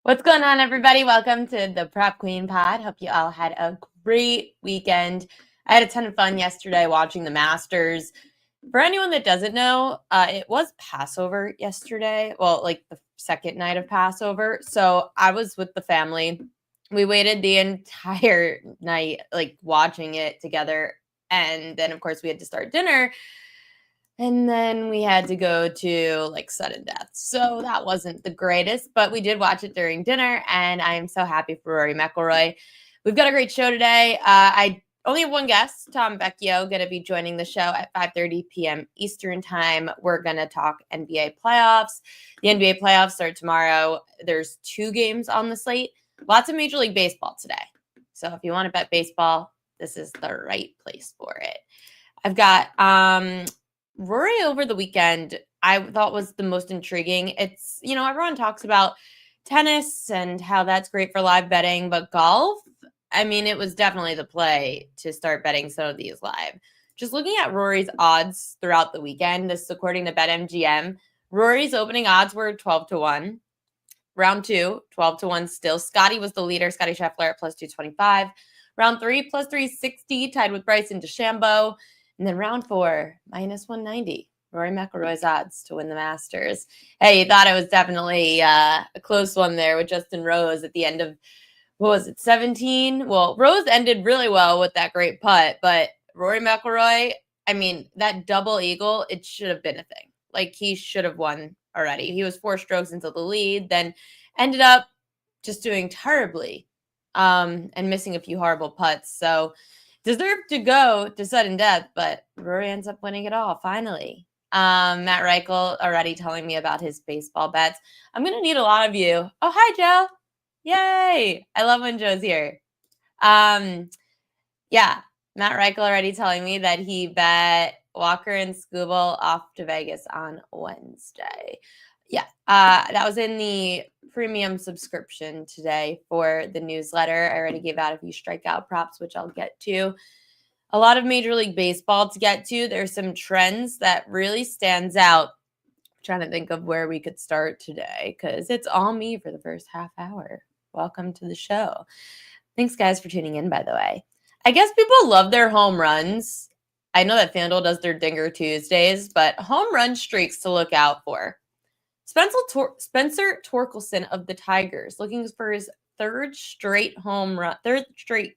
What's going on, everybody? Welcome to the Prep Queen Pod. Hope you all had a great weekend. I had a ton of fun yesterday watching the Masters. For anyone that doesn't know, it was Passover yesterday. Well, like the second night of Passover. So I was with the family. We waited the entire night, like watching it together. And then, of course, we had to start dinner. And then we had to go to like sudden death. So that wasn't the greatest, but we did watch it during dinner, and I'm so happy for Rory McIlroy. We've got a great show today. I only have one guest, Tom Vecchio, going to be joining the show at 5:30 p.m. Eastern time. We're going to talk NBA playoffs. The NBA playoffs start tomorrow. There's 2 games on the slate. Lots of Major League Baseball today. So if you want to bet baseball, this is the right place for it. I've got Rory over the weekend, I thought was the most intriguing. It's, everyone talks about tennis and how that's great for live betting, but golf, I mean, it was definitely the play to start betting some of these live. Just looking at Rory's odds throughout the weekend, this is according to BetMGM, Rory's opening odds were 12-1. Round 2, 12-1 still. Scotty was the leader, Scotty Scheffler at plus 225. Round 3, plus 360, tied with Bryson DeChambeau. And then round 4, minus 190. Rory McIlroy's odds to win the Masters. Hey, you thought it was definitely a close one there with Justin Rose at the end of, 17? Well, Rose ended really well with that great putt, but Rory McIlroy, I mean, that double eagle, it should have been a thing. Like, he should have won already. He was 4 strokes into the lead, then ended up just doing terribly and missing a few horrible putts. So deserved to go to sudden death, but Rory ends up winning it all, finally. Matt Reichel already telling me about his baseball bets. I'm going to need a lot of you. Oh, hi, Joe. Yay. I love when Joe's here. Yeah, Matt Reichel already telling me that he bet Walker and Skubal off to Vegas on Wednesday. Yeah, that was in the premium subscription today for the newsletter. I already gave out a few strikeout props, which I'll get to. A lot of Major League Baseball to get to. There's some trends that really stands out. I'm trying to think of where we could start today because it's all me for the first half hour. Welcome to the show. Thanks, guys, for tuning in, by the way. I guess people love their home runs. I know that FanDuel does their Dinger Tuesdays, but home run streaks to look out for. Spencer Torkelson of the Tigers looking for his third straight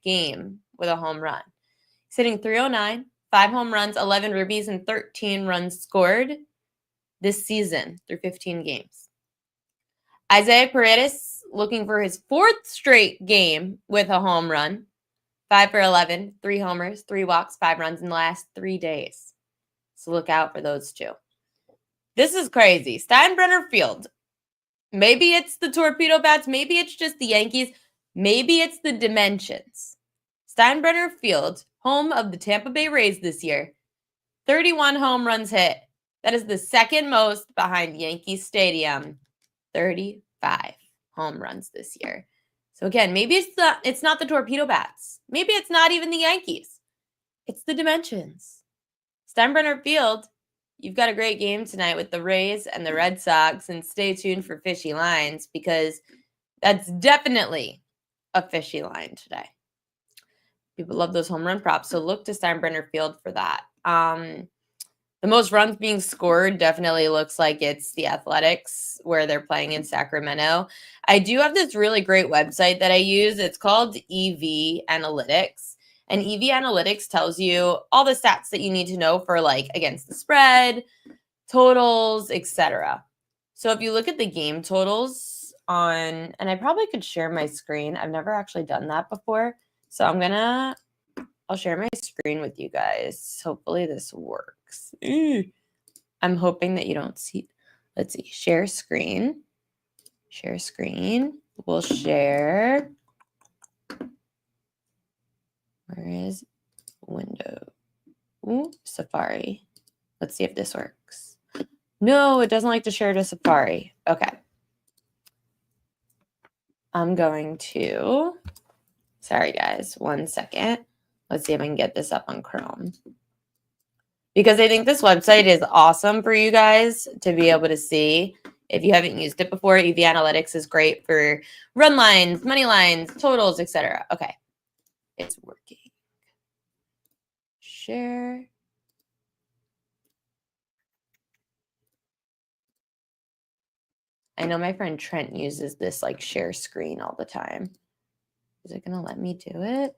game with a home run. He's hitting 309, 5 home runs, 11 ribbies, and 13 runs scored this season through 15 games. Isaiah Paredes looking for his 4th straight game with a home run. 5 for 11, 3 homers, 3 walks, 5 runs in the last 3 days. So look out for those 2. This is crazy. Steinbrenner Field. Maybe it's the torpedo bats. Maybe it's just the Yankees. Maybe it's the dimensions. Steinbrenner Field, home of the Tampa Bay Rays this year. 31 home runs hit. That is the second most behind Yankee Stadium. 35 home runs this year. So again, maybe it's not the torpedo bats. Maybe it's not even the Yankees. It's the dimensions. Steinbrenner Field, you've got a great game tonight with the Rays and the Red Sox, and stay tuned for fishy lines because that's definitely a fishy line today. People love those home run props, so look to Steinbrenner Field for that. The most runs being scored definitely looks like it's the Athletics where they're playing in Sacramento. I do have this really great website that I use. It's called EV Analytics. And EV Analytics tells you all the stats that you need to know for like against the spread, totals, etc. So if you look at the game totals and I probably could share my screen. I've never actually done that before. So I'll share my screen with you guys. Hopefully this works. I'm hoping that you don't see. Let's see. Share screen. Share screen. We'll share. Where is window? Ooh, Safari. Let's see if this works. No, it doesn't like to share to Safari. Okay. I'm going to. Sorry, guys. 1 second. Let's see if I can get this up on Chrome. Because I think this website is awesome for you guys to be able to see If you haven't used it before, EV Analytics is great for run lines, money lines, totals, etc. Okay, it's working. Share. I know my friend Trent uses this like share screen all the time. Is it going to let me do it?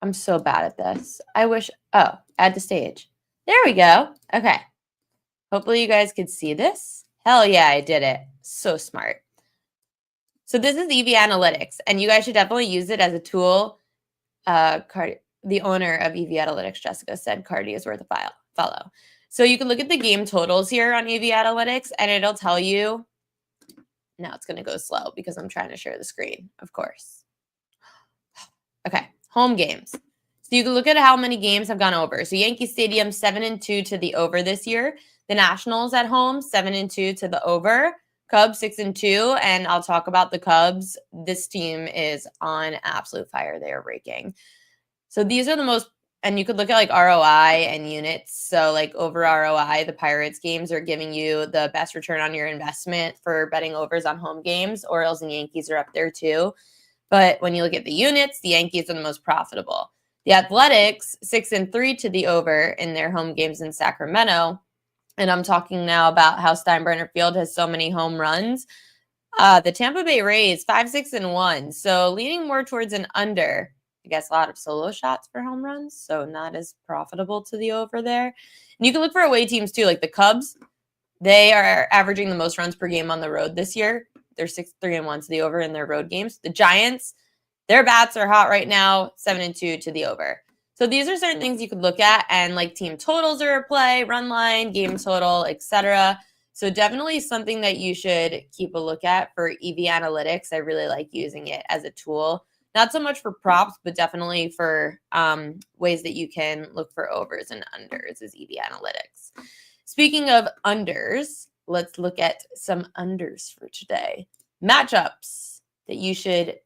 I'm so bad at this. I wish, oh, add to stage. There we go. Okay. Hopefully you guys could see this. Hell yeah, I did it. So smart. So this is EV Analytics, and you guys should definitely use it as a tool. The owner of EV Analytics, Jessica, said Cardi is worth a follow. So you can look at the game totals here on EV Analytics, and it'll tell you. Now it's going to go slow because I'm trying to share the screen, of course. Okay, home games. So you can look at how many games have gone over. So Yankee Stadium 7-2 to the over this year. The Nationals at home 7-2 to the over. Cubs 6-2, and I'll talk about the Cubs. This team is on absolute fire. They are raking. So these are the most, and you could look at like ROI and units. So like over ROI, the Pirates games are giving you the best return on your investment for betting overs on home games. Orioles and Yankees are up there too. But when you look at the units, the Yankees are the most profitable. The Athletics 6-3 to the over in their home games in Sacramento. And I'm talking now about how Steinbrenner Field has so many home runs. The Tampa Bay Rays 5-6-1. So leaning more towards an under. I guess a lot of solo shots for home runs, so not as profitable to the over there. And you can look for away teams too, like the Cubs. They are averaging the most runs per game on the road this year. They're 6-3-1 to the over in their road games. The Giants, their bats are hot right now, 7-2 to the over. So these are certain things you could look at, and like team totals are at play, run line, game total, etc. So definitely something that you should keep a look at for EV Analytics. I really like using it as a tool. Not so much for props, but definitely for ways that you can look for overs and unders is EV Analytics. Speaking of unders, let's look at some unders for today. Matchups that you should,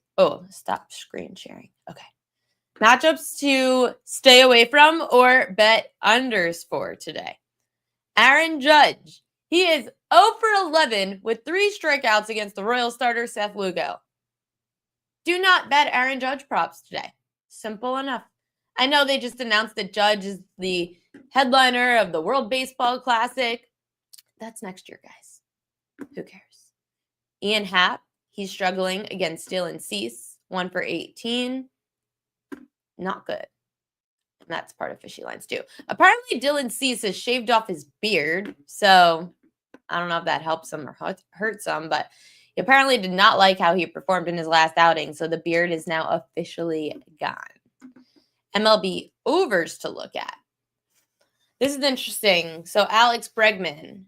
stop screen sharing. Okay. Matchups to stay away from or bet unders for today. Aaron Judge. He is 0 for 11 with 3 strikeouts against the Royal starter Seth Lugo. Do not bet Aaron Judge props today. Simple enough. I know they just announced that Judge is the headliner of the World Baseball Classic. That's next year, guys. Who cares? Ian Happ, he's struggling against Dylan Cease. 1 for 18. Not good. And that's part of Fishy Lines too. Apparently, Dylan Cease has shaved off his beard. So I don't know if that helps him or hurts him, but he apparently did not like how he performed in his last outing. So the beard is now officially gone. MLB overs to look at. This is interesting. So Alex Bregman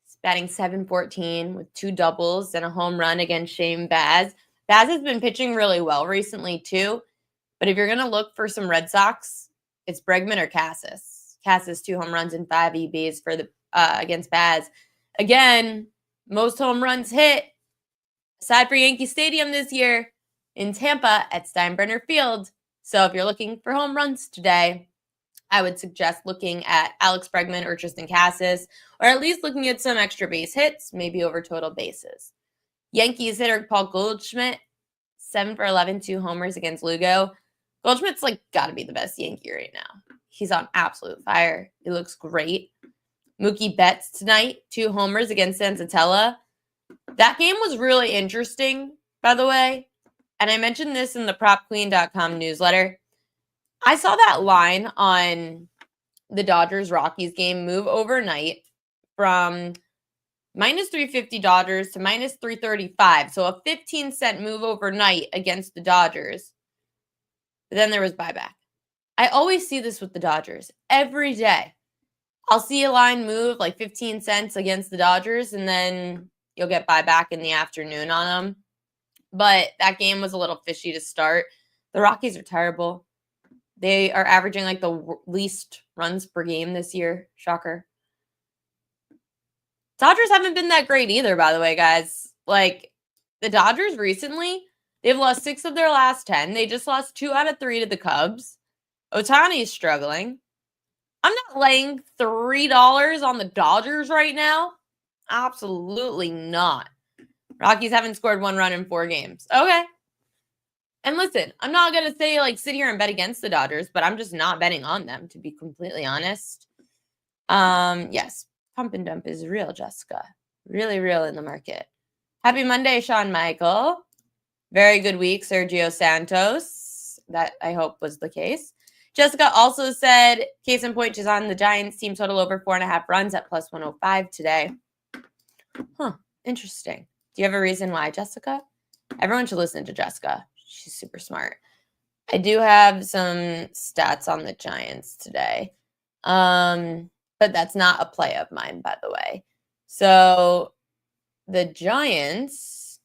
is batting .714 with 2 doubles and a home run against Shane Baz. Baz has been pitching really well recently too. But if you're going to look for some Red Sox, it's Bregman or Cassis. Cassis 2 home runs and 5 EBs for the against Baz. Again, most home runs hit, aside for Yankee Stadium this year, in Tampa at Steinbrenner Field. So if you're looking for home runs today, I would suggest looking at Alex Bregman or Tristan Cassis, or at least looking at some extra base hits, maybe over total bases. Yankees hitter Paul Goldschmidt, 7 for 11, 2 homers against Lugo. Goldschmidt's like got to be the best Yankee right now. He's on absolute fire. He looks great. Mookie Betts tonight, 2 homers against Senzatella. That game was really interesting, by the way. And I mentioned this in the PropQueen.com newsletter. I saw that line on the Dodgers-Rockies game move overnight from minus 350 Dodgers to minus 335. So a 15-cent move overnight against the Dodgers. But then there was buyback. I always see this with the Dodgers. Every day. I'll see a line move like 15 cents against the Dodgers, and then you'll get buyback in the afternoon on them. But that game was a little fishy to start. The Rockies are terrible. They are averaging like the least runs per game this year. Shocker. Dodgers haven't been that great either, by the way, guys. Like, the Dodgers recently, they've lost 6 of their last 10. They just lost 2 out of 3 to the Cubs. Ohtani's struggling. I'm not laying $3 on the Dodgers right now. Absolutely not. Rockies haven't scored 1 run in 4 games. Okay. And listen, I'm not going to say like sit here and bet against the Dodgers, but I'm just not betting on them, to be completely honest. Yes, pump and dump is real, Jessica. Really real in the market. Happy Monday, Sean Michael. Very good week, Sergio Santos. That I hope was the case. Jessica also said, case in point, she's on the Giants team total over 4.5 runs at plus 105 today. Huh, interesting. Do you have a reason why, Jessica? Everyone should listen to Jessica. She's super smart. I do have some stats on the Giants today. But that's not a play of mine, by the way. So the Giants,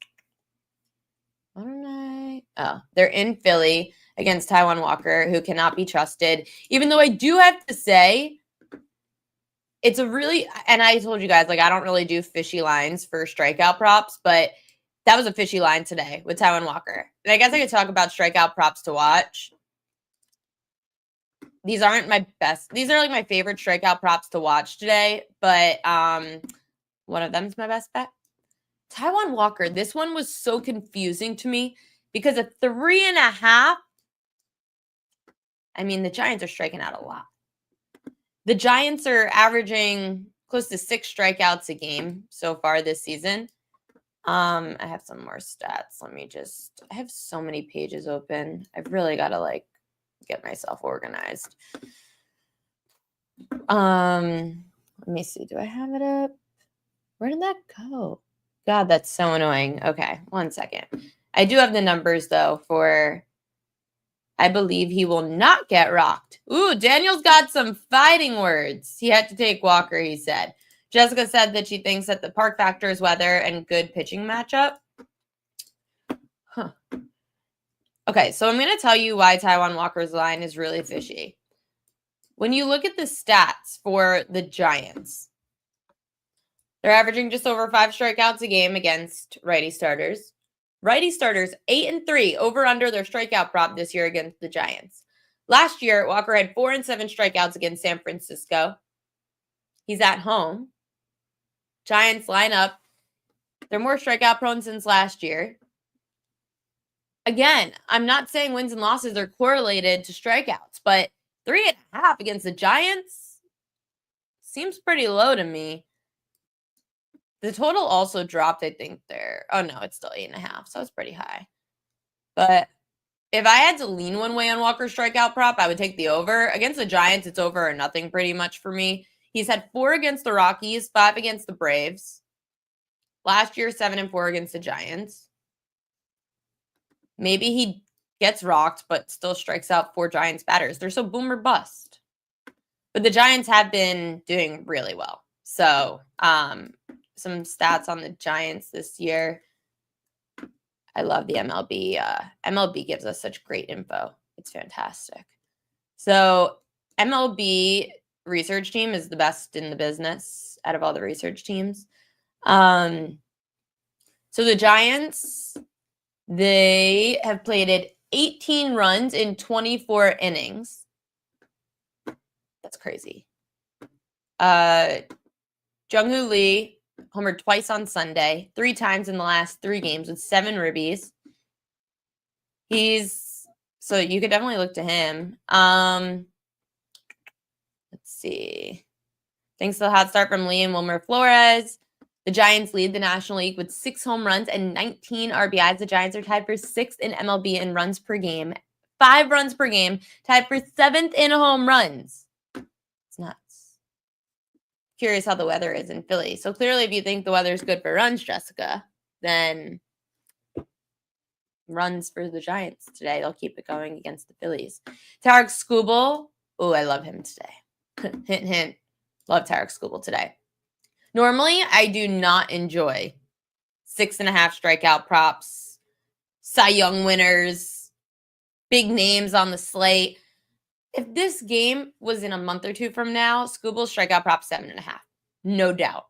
they're in Philly against Taijuan Walker, who cannot be trusted. Even though I do have to say, it's a really, and I told you guys, like, I don't really do fishy lines for strikeout props, but that was a fishy line today with Taijuan Walker. And I guess I could talk about strikeout props to watch. These aren't my best. These are like my favorite strikeout props to watch today, but one of them's my best bet. Taijuan Walker, this one was so confusing to me because a 3.5. I mean, the Giants are striking out a lot. The Giants are averaging close to 6 strikeouts a game so far this season. I have some more stats. I have so many pages open. I've really got to like get myself organized. Let me see. Do I have it up? Where did that go? God, that's so annoying. Okay, 1 second. I do have the numbers though for I believe he will not get rocked. Ooh, Daniel's got some fighting words. He had to take Walker, he said. Jessica said that she thinks that the park factor is weather and good pitching matchup. Huh. Okay, so I'm going to tell you why Taijuan Walker's line is really fishy. When you look at the stats for the Giants, they're averaging just over 5 strikeouts a game against righty starters. Righty starters, 8-3 over under their strikeout prop this year against the Giants. Last year, Walker had 4 and 7 strikeouts against San Francisco. He's at home. Giants line up. They're more strikeout prone since last year. Again, I'm not saying wins and losses are correlated to strikeouts, but 3.5 against the Giants seems pretty low to me. The total also dropped, I think, there. Oh, no, it's still 8.5, so it's pretty high. But if I had to lean one way on Walker's strikeout prop, I would take the over. Against the Giants, it's over or nothing pretty much for me. He's had 4 against the Rockies, 5 against the Braves. Last year, 7-4 against the Giants. Maybe he gets rocked, but still strikes out 4 Giants batters. They're so boom or bust. But the Giants have been doing really well. So, some stats on the Giants this year. I love the MLB. MLB gives us such great info. It's fantastic. So, MLB research team is the best in the business out of all the research teams. So the Giants, they have plated 18 runs in 24 innings. That's crazy. Jung-Hoo Lee homered twice on Sunday, 3 times in the last 3 games with 7 ribbies. So you could definitely look to him. Let's see. Thanks to the hot start from Lee and Wilmer Flores, the Giants lead the National League with 6 home runs and 19 RBIs. The Giants are tied for 6th in MLB in runs per game, 5 runs per game, tied for 7th in home runs. It's nuts. Curious how the weather is in Philly. So clearly, if you think the weather is good for runs, Jessica, then runs for the Giants today. They'll keep it going against the Phillies. Tarek Skubal. Oh, I love him today. Hint, hint. Love Tarek Skubal today. Normally, I do not enjoy 6.5 strikeout props, Cy Young winners, big names on the slate. If this game was in a month or 2 from now, Skubal's strikeout prop 7.5. No doubt.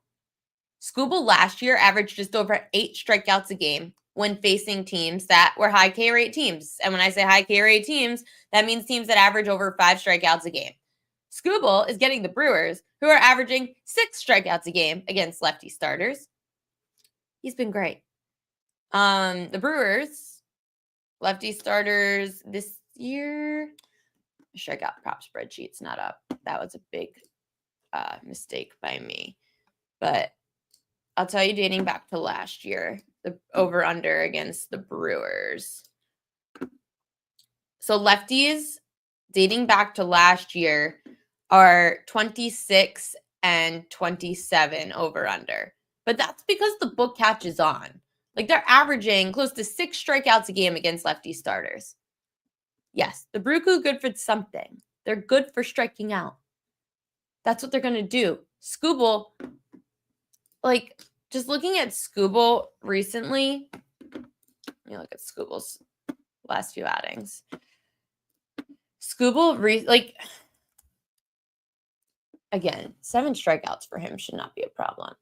Skubal last year averaged just over 8 strikeouts a game when facing teams that were high K rate teams. And when I say high K rate teams, that means teams that average over 5 strikeouts a game. Skubal is getting the Brewers, who are averaging 6 strikeouts a game against lefty starters. He's been great. The Brewers, lefty starters this year, strikeout prop spreadsheet's not up. That was a big mistake by me. But I'll tell you, dating back to last year, the over-under against the Brewers. So lefties, dating back to last year, are 26 and 27 over-under. But that's because the book catches on. Like, they're averaging close to 6 strikeouts a game against lefty starters. Yes, the Bruku good for something. They're good for striking out. That's what they're going to do. Skubal, like, just looking at Skubal recently, let me look at Skubal's last few outings. Skubal, again, 7 strikeouts for him should not be a problem.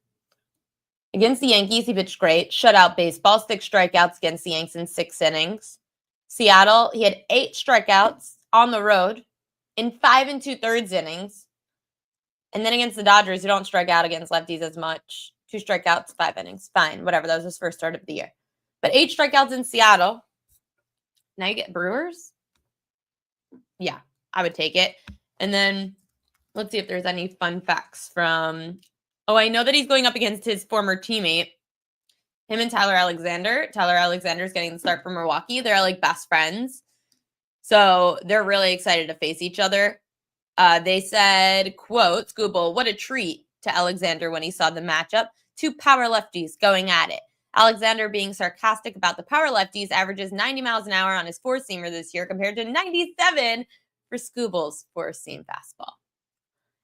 Against the Yankees, he pitched great. Shutout baseball, 6 strikeouts against the Yanks in 6 innings. Seattle, he had 8 strikeouts on the road in 5 2/3 innings. And then against the Dodgers, who don't strike out against lefties as much, 2 strikeouts, 5 innings. Fine, whatever. That was his first start of the year. But 8 strikeouts in Seattle. Now you get Brewers. Yeah, I would take it. And then let's see if there's any fun facts from... Oh, I know that he's going up against his former teammate, him and Tyler Alexander. Tyler Alexander is getting the start for Milwaukee. They're like best friends. So they're really excited to face each other. They said, quote, Skubal, what a treat to Alexander when he saw the matchup. 2 power lefties going at it. Alexander, being sarcastic about the power lefties, averages 90 miles an hour on his 4-seamer this year compared to 97 for Skubal's 4-seam fastball.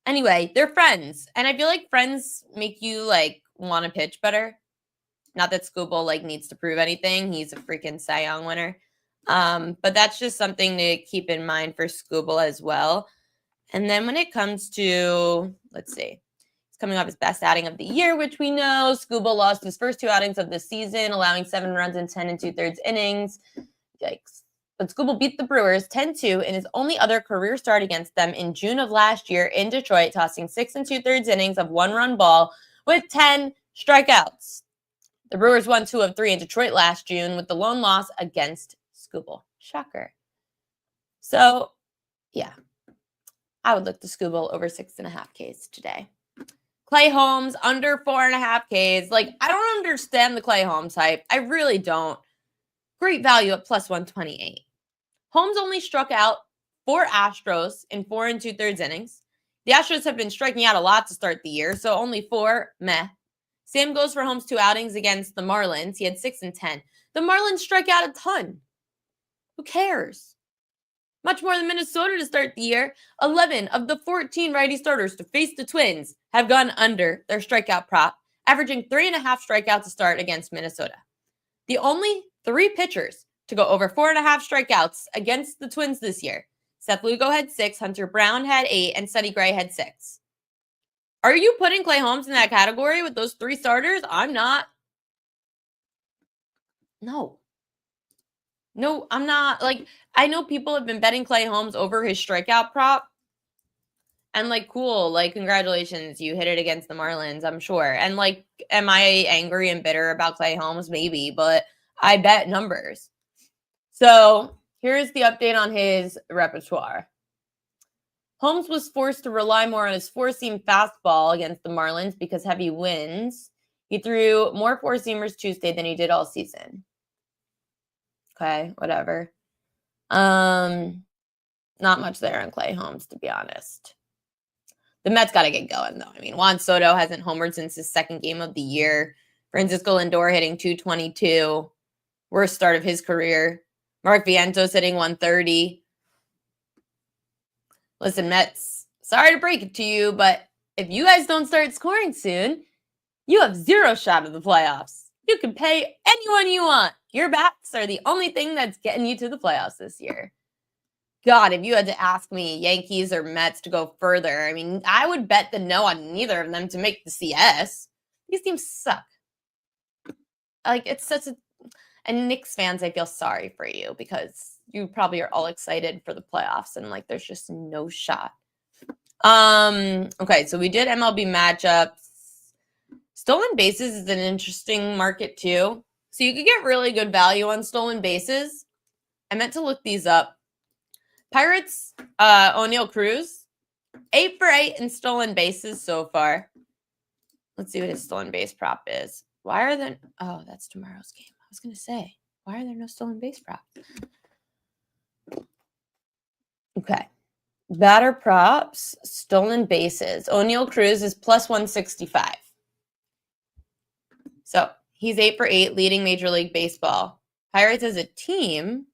Anyway, they're friends. And I feel like friends make you, like, want to pitch better. Not that Skubal, like, needs to prove anything. He's a freaking Cy Young winner. But that's just something to keep in mind for Skubal as well. And then when it comes to, let's see, he's coming off his best outing of the year, which we know. Skubal lost his first 2 outings of the season, allowing 7 runs in 10 2/3 innings. Yikes. But Skubal beat the Brewers 10-2 in his only other career start against them in June of last year in Detroit, tossing 6 2/3 innings of 1-run ball with 10 strikeouts. The Brewers won 2 of 3 in Detroit last June with the lone loss against Skubal. Shocker. So, yeah. I would look to Skubal over 6.5 Ks today. Clay Holmes under 4.5 Ks. Like, I don't understand the Clay Holmes hype. I really don't. Great value at plus 128. Holmes only struck out 4 Astros in 4 2/3 innings. The Astros have been striking out a lot to start the year, so only 4, meh. Same goes for Holmes' 2 outings against the Marlins. He had 6 and 10. The Marlins strike out a ton. Who cares? Much more than Minnesota to start the year. 11 of the 14 righty starters to face the Twins have gone under their strikeout prop, averaging 3.5 strikeouts to start against Minnesota. The only 3 pitchers to go over 4.5 strikeouts against the Twins this year. Seth Lugo had 6, Hunter Brown had 8, and Sonny Gray had 6. Are you putting Clay Holmes in that category with those 3 starters? I'm not. No, I'm not. Like, I know people have been betting Clay Holmes over his strikeout prop. And, like, cool. Like, congratulations. You hit it against the Marlins, I'm sure. And, like, am I angry and bitter about Clay Holmes? Maybe. But I bet numbers. So, here's the update on his repertoire. Holmes was forced to rely more on his 4-seam fastball against the Marlins because heavy winds. He threw more 4-seamers Tuesday than he did all season. Okay, whatever. Not much there on Clay Holmes, to be honest. The Mets got to get going, though. I mean, Juan Soto hasn't homered since his 2nd game of the year. Francisco Lindor hitting 222. Worst start of his career. Mark Vientos hitting 130. Listen, Mets, sorry to break it to you, but if you guys don't start scoring soon, you have 0 shot of the playoffs. You can pay anyone you want. Your bats are the only thing that's getting you to the playoffs this year. God, if you had to ask me Yankees or Mets to go further, I mean, I would bet the no on neither of them to make the CS. These teams suck. Like, it's such a... And Knicks fans, I feel sorry for you because you probably are all excited for the playoffs and, like, there's just no shot. Okay, so we did MLB matchups. Stolen bases is an interesting market too. So you could get really good value on stolen bases. I meant to look these up. Pirates, O'Neal Cruz, 8 for 8 in stolen bases so far. Let's see what his stolen base prop is. Why are there? Oh, that's tomorrow's game. I was going to say, why are there no stolen base props? Okay. Batter props, stolen bases. O'Neal Cruz is plus 165. So he's 8 for 8, leading Major League Baseball. Pirates as a team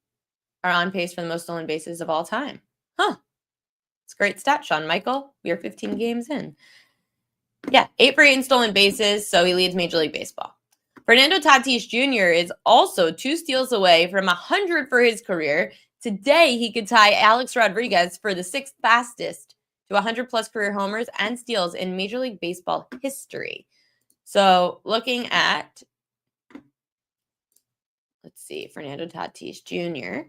are on pace for the most stolen bases of all time. Huh. It's a great stat, Sean Michael. We are 15 games in. Yeah, 8 for 8 in stolen bases, so he leads Major League Baseball. Fernando Tatis Jr. is also 2 steals away from 100 for his career. Today, he could tie Alex Rodriguez for the 6th fastest to 100-plus career homers and steals in Major League Baseball history. So, looking at, let's see, Fernando Tatis Jr.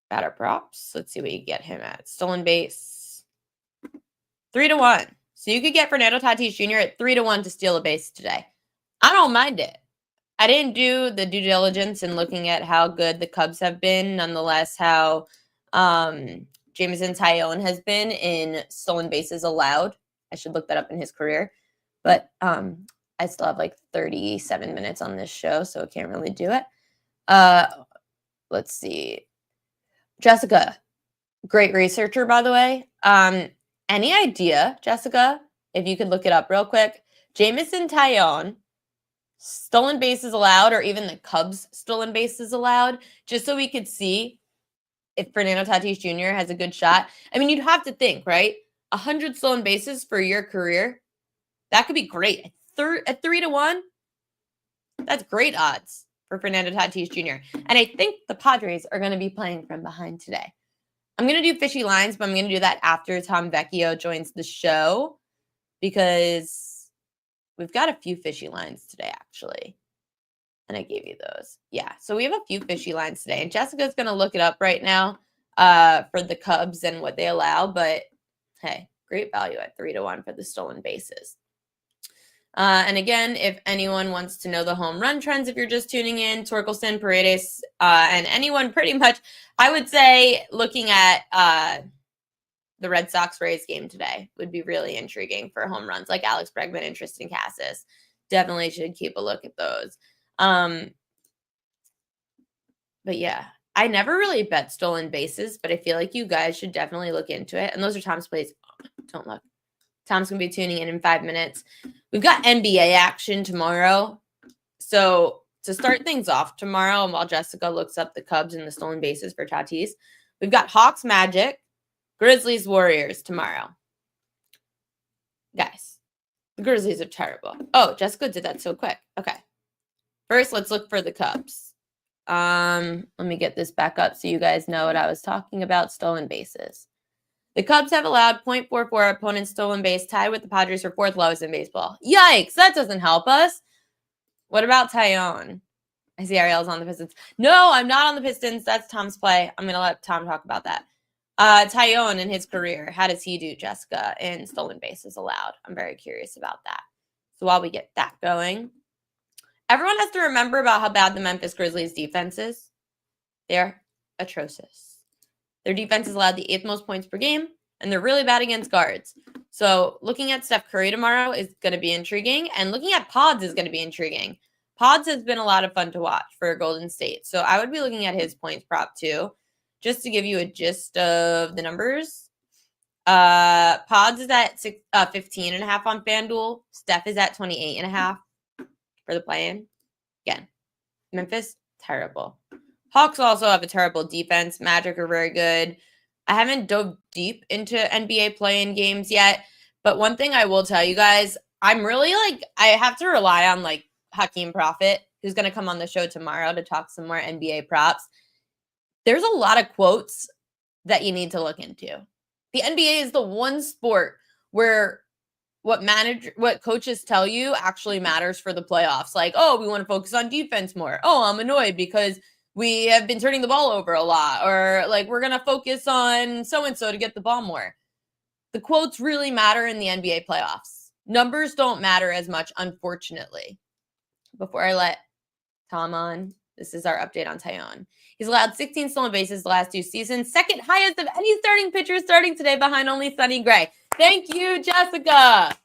Batter props. Let's see what you get him at. Stolen base, 3-1. So you could get Fernando Tatis Jr. at 3-1 to steal a base today. I don't mind it. I didn't do the due diligence in looking at how good the Cubs have been. Nonetheless, how Jameson Taillon has been in stolen bases allowed. I should look that up in his career. But I still have like 37 minutes on this show, so I can't really do it. Let's see. Jessica, great researcher, by the way. Any idea, Jessica, if you could look it up real quick? Jameson Taillon, stolen bases allowed, or even the Cubs stolen bases allowed, just so we could see if Fernando Tatis Jr. has a good shot. I mean, you'd have to think, right? 100 stolen bases for your career, that could be great. At 3-1, that's great odds for Fernando Tatis Jr. And I think the Padres are going to be playing from behind today. I'm going to do fishy lines, but I'm going to do that after Tom Vecchio joins the show because we've got a few fishy lines today, actually. And I gave you those. Yeah, so we have a few fishy lines today. And Jessica's going to look it up right now for the Cubs and what they allow. But, hey, great value at 3-1 for the stolen bases. And again, if anyone wants to know the home run trends, if you're just tuning in, Torkelson, Paredes, and anyone pretty much, I would say looking at the Red Sox-Rays game today would be really intriguing for home runs, like Alex Bregman and Tristan Casas. Definitely should keep a look at those. But yeah, I never really bet stolen bases, but I feel like you guys should definitely look into it. And those are Tom's plays. Don't look. Tom's going to be tuning in 5 minutes. We've got NBA action tomorrow. So to start things off tomorrow, and while Jessica looks up the Cubs and the stolen bases for Tatis, we've got Hawks Magic, Grizzlies Warriors tomorrow. Guys, the Grizzlies are terrible. Oh, Jessica did that so quick. Okay. First, let's look for the Cubs. Let me get this back up so you guys know what I was talking about, stolen bases. The Cubs have allowed 0.44 opponents stolen base, tied with the Padres for 4th lowest in baseball. Yikes, that doesn't help us. What about Taillon? I see Ariel's on the Pistons. No, I'm not on the Pistons. That's Tom's play. I'm going to let Tom talk about that. Taillon in his career, how does he do, Jessica, in stolen bases allowed? I'm very curious about that. So while we get that going, everyone has to remember about how bad the Memphis Grizzlies defense is. They're atrocious. Their defense has allowed the 8th most points per game, and they're really bad against guards. So looking at Steph Curry tomorrow is going to be intriguing, and looking at Pods is going to be intriguing. Pods has been a lot of fun to watch for Golden State, so I would be looking at his points prop too, just to give you a gist of the numbers. Pods is at 15.5 on FanDuel. Steph is at 28.5 for the play-in. Again, Memphis, terrible. Hawks also have a terrible defense. Magic are very good. I haven't dove deep into NBA play-in games yet, but one thing I will tell you guys, I'm really I have to rely on Hakeem Prophet, who's going to come on the show tomorrow to talk some more NBA props. There's a lot of quotes that you need to look into. The NBA is the one sport where what coaches tell you actually matters for the playoffs. Like, oh, we want to focus on defense more. Oh, I'm annoyed because we have been turning the ball over a lot, or like we're going to focus on so-and-so to get the ball more. The quotes really matter in the NBA playoffs. Numbers don't matter as much, unfortunately. Before I let Tom on, this is our update on Taillon. He's allowed 16 stolen bases the last 2 seasons, second highest of any starting pitcher starting today behind only Sonny Gray. Thank you, Jessica.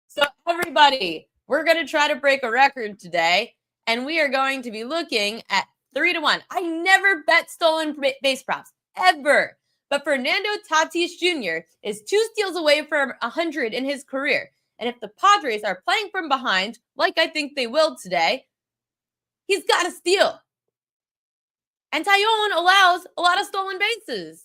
So everybody, we're going to try to break a record today, and we are going to be looking at 3-1. I never bet stolen base props, ever. But Fernando Tatis Jr. is 2 steals away from 100 in his career. And if the Padres are playing from behind, like I think they will today, he's got to steal. And Taillon allows a lot of stolen bases.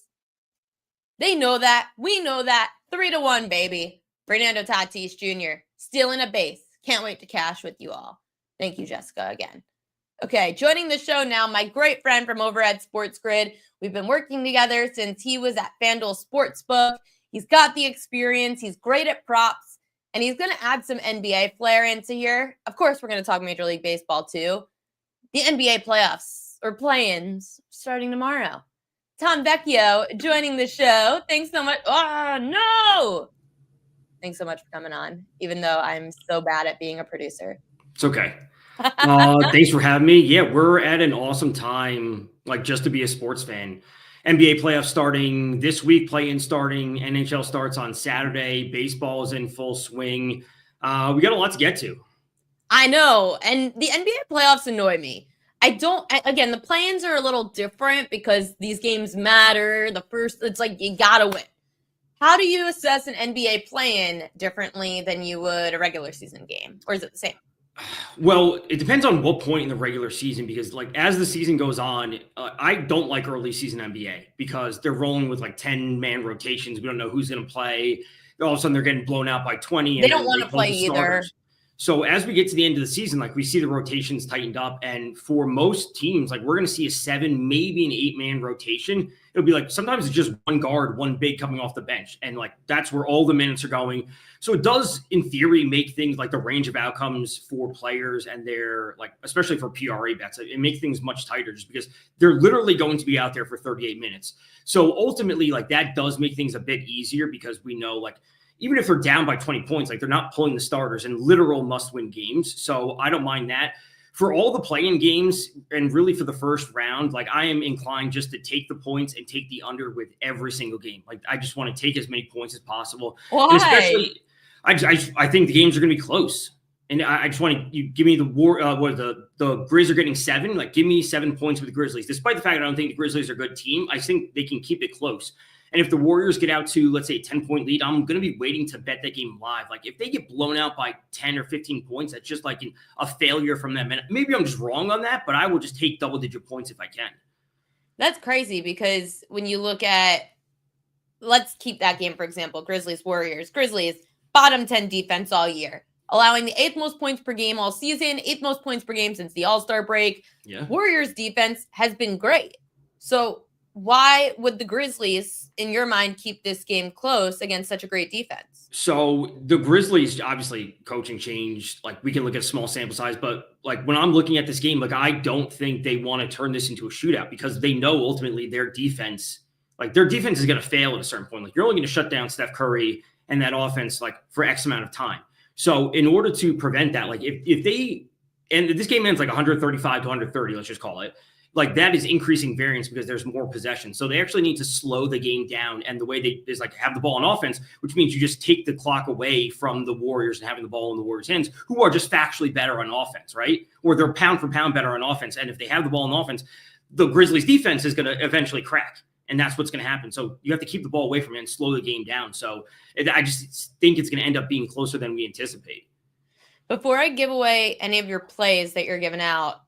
They know that. We know that. 3-1, baby. Fernando Tatis Jr. stealing a base. Can't wait to cash with you all. Thank you, Jessica, again. Okay, joining the show now, my great friend from over at Sports Grid. We've been working together since he was at FanDuel Sportsbook. He's got the experience. He's great at props. And he's going to add some NBA flair into here. Of course, we're going to talk Major League Baseball, too. The NBA playoffs, or play-ins, starting tomorrow. Tom Vecchio joining the show. Thanks so much. Oh, no! Thanks so much for coming on, even though I'm so bad at being a producer. It's okay. Thanks for having me. Yeah, we're at an awesome time, like just to be a sports fan. NBA playoffs starting this week, play-in starting, NHL starts on Saturday, baseball is in full swing. We got a lot to get to. I know, and the NBA playoffs annoy me. Again, the play-ins are a little different because these games matter. It's like you gotta win. How do you assess an NBA play-in differently than you would a regular season game? Or is it the same? Well, it depends on what point in the regular season, because like as the season goes on, I don't like early season NBA because they're rolling with like 10-man rotations. We don't know who's going to play. All of a sudden they're getting blown out by 20. They don't want to play either. So as we get to the end of the season, like we see the rotations tightened up, and for most teams, like we're going to see a 7, maybe an 8-man rotation. It'll be like sometimes it's just one guard, one big coming off the bench, and like that's where all the minutes are going. So it does, in theory, make things like the range of outcomes for players and their like, especially for PRA bets, it makes things much tighter just because they're literally going to be out there for 38 minutes. So ultimately, like that does make things a bit easier because we know like, even if they're down by 20 points, like they're not pulling the starters in literal must-win games. So I don't mind that. For all the play-in games and really for the first round, like I am inclined just to take the points and take the under with every single game. Like I just want to take as many points as possible. Why? And especially, I think the games are going to be close. And I just want you give me the the Grizz are getting 7. Like give me 7 points with the Grizzlies. Despite the fact that I don't think the Grizzlies are a good team, I think they can keep it close. And if the Warriors get out to, let's say, a 10-point lead, I'm going to be waiting to bet that game live. Like, if they get blown out by 10 or 15 points, that's just like a failure from them. And maybe I'm just wrong on that, but I will just take double-digit points if I can. That's crazy because when you look at, let's keep that game, for example, Grizzlies-Warriors. Grizzlies, bottom 10 defense all year, allowing the 8th most points per game all season, 8th most points per game since the All-Star break. Yeah. Warriors defense has been great. So why would the Grizzlies, in your mind, keep this game close against such a great defense? So the Grizzlies, obviously, coaching changed. Like, we can look at small sample size, but like when I'm looking at this game, like I don't think they want to turn this into a shootout because they know ultimately their defense is going to fail at a certain point. Like you're only going to shut down Steph Curry and that offense like for X amount of time. So in order to prevent that, like if they, and this game ends like 135 to 130, let's just call it. Like that is increasing variance because there's more possession. So they actually need to slow the game down. And the way they is like have the ball on offense, which means you just take the clock away from the Warriors and having the ball in the Warriors' hands, who are just factually better on offense, right? Or they're pound for pound better on offense. And if they have the ball on offense, the Grizzlies defense is going to eventually crack. And that's what's going to happen. So you have to keep the ball away from it and slow the game down. So I just think it's going to end up being closer than we anticipate. Before I give away any of your plays that you're giving out,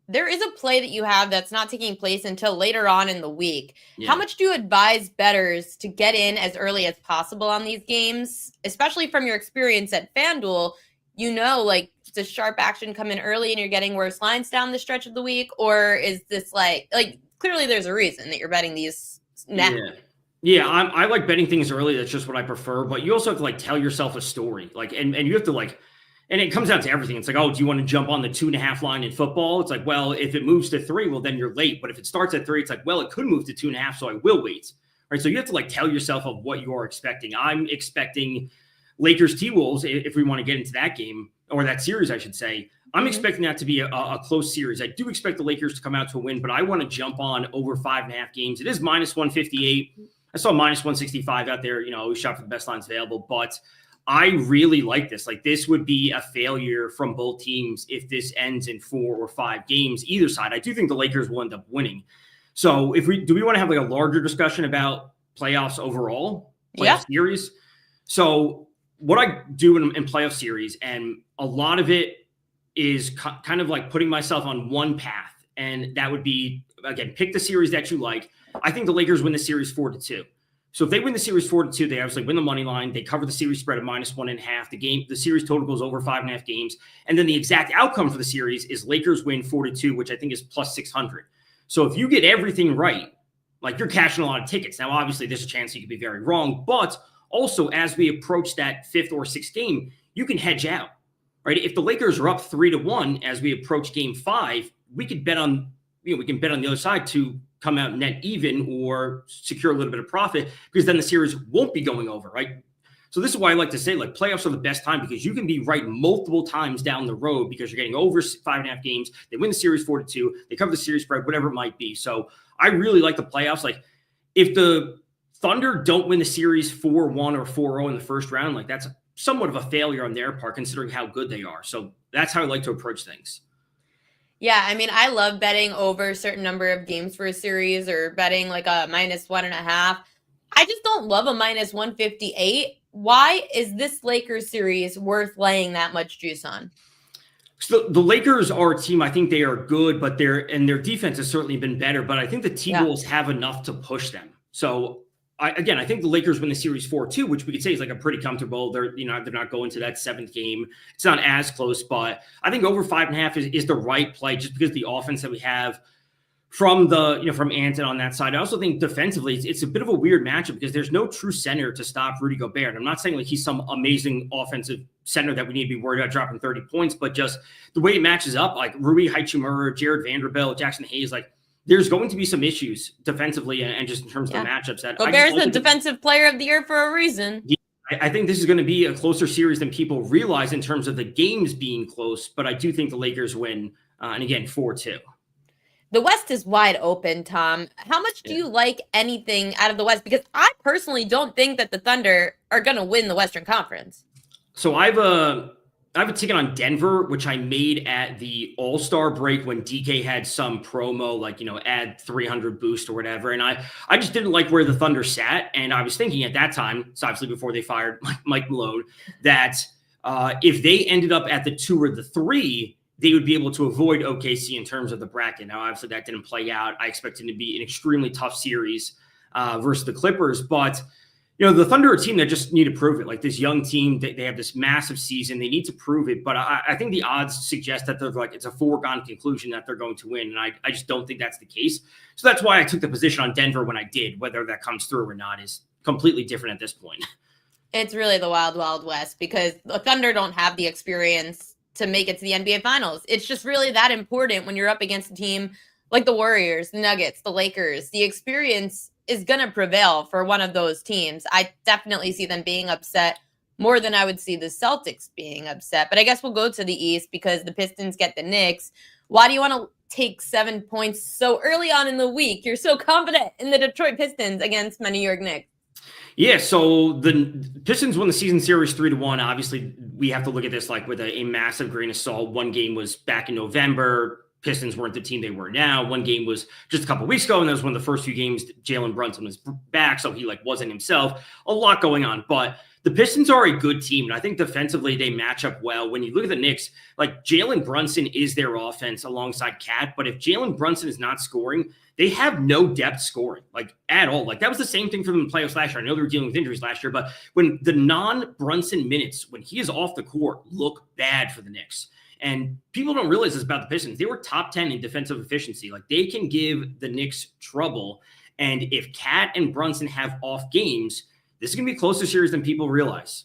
there is a play that you have that's not taking place until later on in the week. Yeah. How much do you advise bettors to get in as early as possible on these games, especially from your experience at FanDuel? You know, like, does sharp action come in early and you're getting worse lines down the stretch of the week? Or is this like clearly there's a reason that you're betting these now? Yeah, I like betting things early. That's just what I prefer. But you also have to like tell yourself a story. Like, and you have to like, And it comes down to everything. It's like, oh, do you want to jump on the 2.5 line in football? It's like, well, if it moves to 3, well, then you're late. But if it starts at 3, it's like, well, it could move to 2.5, so I will wait. Right. So you have to like tell yourself of what you're expecting. I'm expecting Lakers T-Wolves, if we want to get into that game, or that series, I should say. I'm expecting that to be a close series. I do expect the Lakers to come out to a win, but I want to jump on over 5.5 games. It is minus 158. I saw minus 165 out there. You know, always shot for the best lines available, but I really like this. Like, this would be a failure from both teams if this ends in 4 or 5 games, either side. I do think the Lakers will end up winning. So do we want to have like a larger discussion about playoffs overall? Playoff series? So what I do in playoff series, and a lot of it is kind of like putting myself on one path. And that would be, again, pick the series that you like. I think the Lakers win the series 4-2. So if they win the series 4-2, they obviously win the money line. They cover the series spread at minus 1.5. The series total goes over 5.5 games. And then the exact outcome for the series is Lakers win 4-2, which I think is plus 600. So if you get everything right, like, you're cashing a lot of tickets. Now, obviously, there's a chance you could be very wrong, but also as we approach that 5th or 6th game, you can hedge out, right? If the Lakers are up 3-1 as we approach game 5, we could bet on, we can bet on the other side to come out net even or secure a little bit of profit, because then the series won't be going over, right? So this is why I like to say, like, playoffs are the best time, because you can be right multiple times down the road because you're getting over 5.5 games. They win the series 4-2. They cover the series spread, whatever it might be. So I really like the playoffs. Like, if the Thunder don't win the series 4-1 or 4-0 in the first round, like, that's somewhat of a failure on their part, considering how good they are. So that's how I like to approach things. Yeah, I mean, I love betting over a certain number of games for a series, or betting like a minus 1.5. I just don't love a minus 158. Why is this Lakers series worth laying that much juice on? So the Lakers are a team, I think they are good, but their defense has certainly been better, but I think the T-Wolves have enough to push them. So I think the Lakers win the series 4-2, which we could say is like a pretty comfortable. They're not going to that 7th game. It's not as close, but I think over 5.5 is the right play, just because the offense that we have from from Anton on that side. I also think defensively, it's a bit of a weird matchup because there's no true center to stop Rudy Gobert. And I'm not saying like he's some amazing offensive center that we need to be worried about dropping 30 points, but just the way it matches up, like Rui Hachimura, Jared Vanderbilt, Jackson Hayes, like, there's going to be some issues defensively and just in terms of the matchups. That Gobert's the defensive player of the year for a reason. Yeah, I think this is going to be a closer series than people realize in terms of the games being close, but I do think the Lakers win, and again, 4-2. The West is wide open, Tom. How much do you like anything out of the West? Because I personally don't think that the Thunder are going to win the Western Conference. So I have a ticket on Denver, which I made at the All-Star break when DK had some promo, like, add 300 boost or whatever. And I just didn't like where the Thunder sat. And I was thinking at that time, so obviously before they fired Mike Malone, that if they ended up at the 2 or the 3, they would be able to avoid OKC in terms of the bracket. Now, obviously that didn't play out. I expected it to be an extremely tough series versus the Clippers, but the Thunder are a team that just need to prove it. Like, this young team, they have this massive season. They need to prove it. But I think the odds suggest that they're like, it's a foregone conclusion that they're going to win. And I just don't think that's the case. So that's why I took the position on Denver when I did. Whether that comes through or not is completely different at this point. It's really the wild, wild West, because the Thunder don't have the experience to make it to the NBA Finals. It's just really that important when you're up against a team like the Warriors, the Nuggets, the Lakers. The experience is going to prevail for one of those teams. I definitely see them being upset more than I would see the Celtics being upset. But I guess we'll go to the East because the Pistons get the Knicks. Why do you want to take 7 points so early on in the week? You're so confident in the Detroit Pistons against my New York Knicks. Yeah, so the Pistons won the season series 3-1. Obviously, we have to look at this like with a massive grain of salt. One game was back in November. Pistons weren't the team they were now. One game was just a couple of weeks ago, and that was one of the first few games Jalen Brunson was back, so he wasn't himself. A lot going on, but the Pistons are a good team, and I think defensively they match up well. When you look at the Knicks, like, Jalen Brunson is their offense alongside Cat, but if Jalen Brunson is not scoring, they have no depth scoring, like, at all. Like, that was the same thing for them in the playoffs last year. I know they were dealing with injuries last year, but when the non-Brunson minutes, when he is off the court, look bad for the Knicks. And people don't realize this about the Pistons. They were top 10 in defensive efficiency. Like, they can give the Knicks trouble. And if Cat and Brunson have off games, this is going to be a closer series than people realize.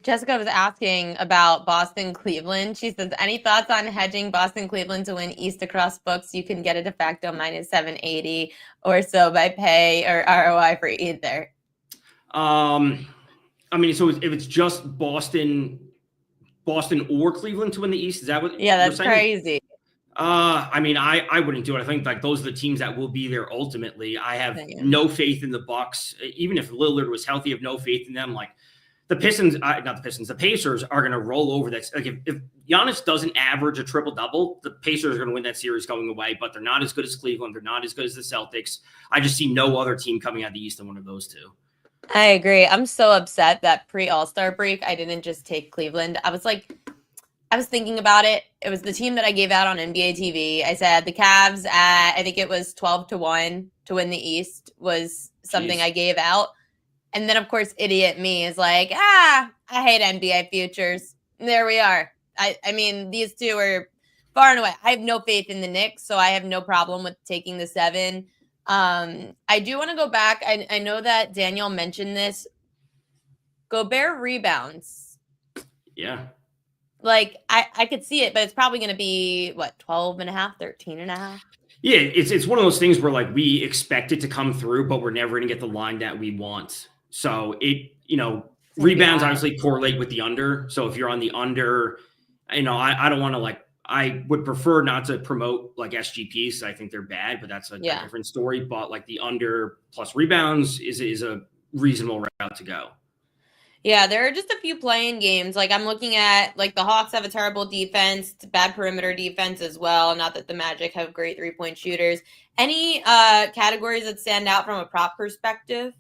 Jessica was asking about Boston Cleveland. She says, any thoughts on hedging Boston Cleveland to win East across books? You can get a de facto minus 780 or so by pay or ROI for either. I mean, so if it's just Boston or Cleveland to win the East, is that what? Yeah, that's you're saying? crazy. I mean, I wouldn't do it. I think like those are the teams that will be there ultimately. I have no faith in the Bucks. Even if Lillard was healthy, I have no faith in them. Like the Pistons, not the Pistons, the Pacers are going to roll over that. Like if Giannis doesn't average a triple double, the Pacers are going to win that series going away. But they're not as good as Cleveland. They're not as good as the Celtics. I just see no other team coming out of the East than one of those two. I agree. I'm so upset that pre-All-Star break, I didn't just take Cleveland. I was thinking about it. It was the team that I gave out on NBA TV. I said the Cavs at, I think it was 12-1 to win the East was something I gave out. And then, of course, idiot me is like, I hate NBA futures. And there we are. I mean, these two are far and away. I have no faith in the Knicks, so I have no problem with taking the 7. I do want to go back. I know that Daniel mentioned this. Gobert rebounds. Yeah. Like I could see it, but it's probably going to be what, 12.5, 13.5. Yeah, it's one of those things where like we expect it to come through, but we're never going to get the line that we want. So rebounds obviously correlate with the under. So if you're on the under, I don't want to like. I would prefer not to promote like SGPs. I think they're bad, but that's a different story. But like the under plus rebounds is a reasonable route to go. Yeah, there are just a few playing games. Like I'm looking at like the Hawks have a terrible defense, bad perimeter defense as well. Not that the Magic have great 3-point shooters. Any categories that stand out from a prop perspective?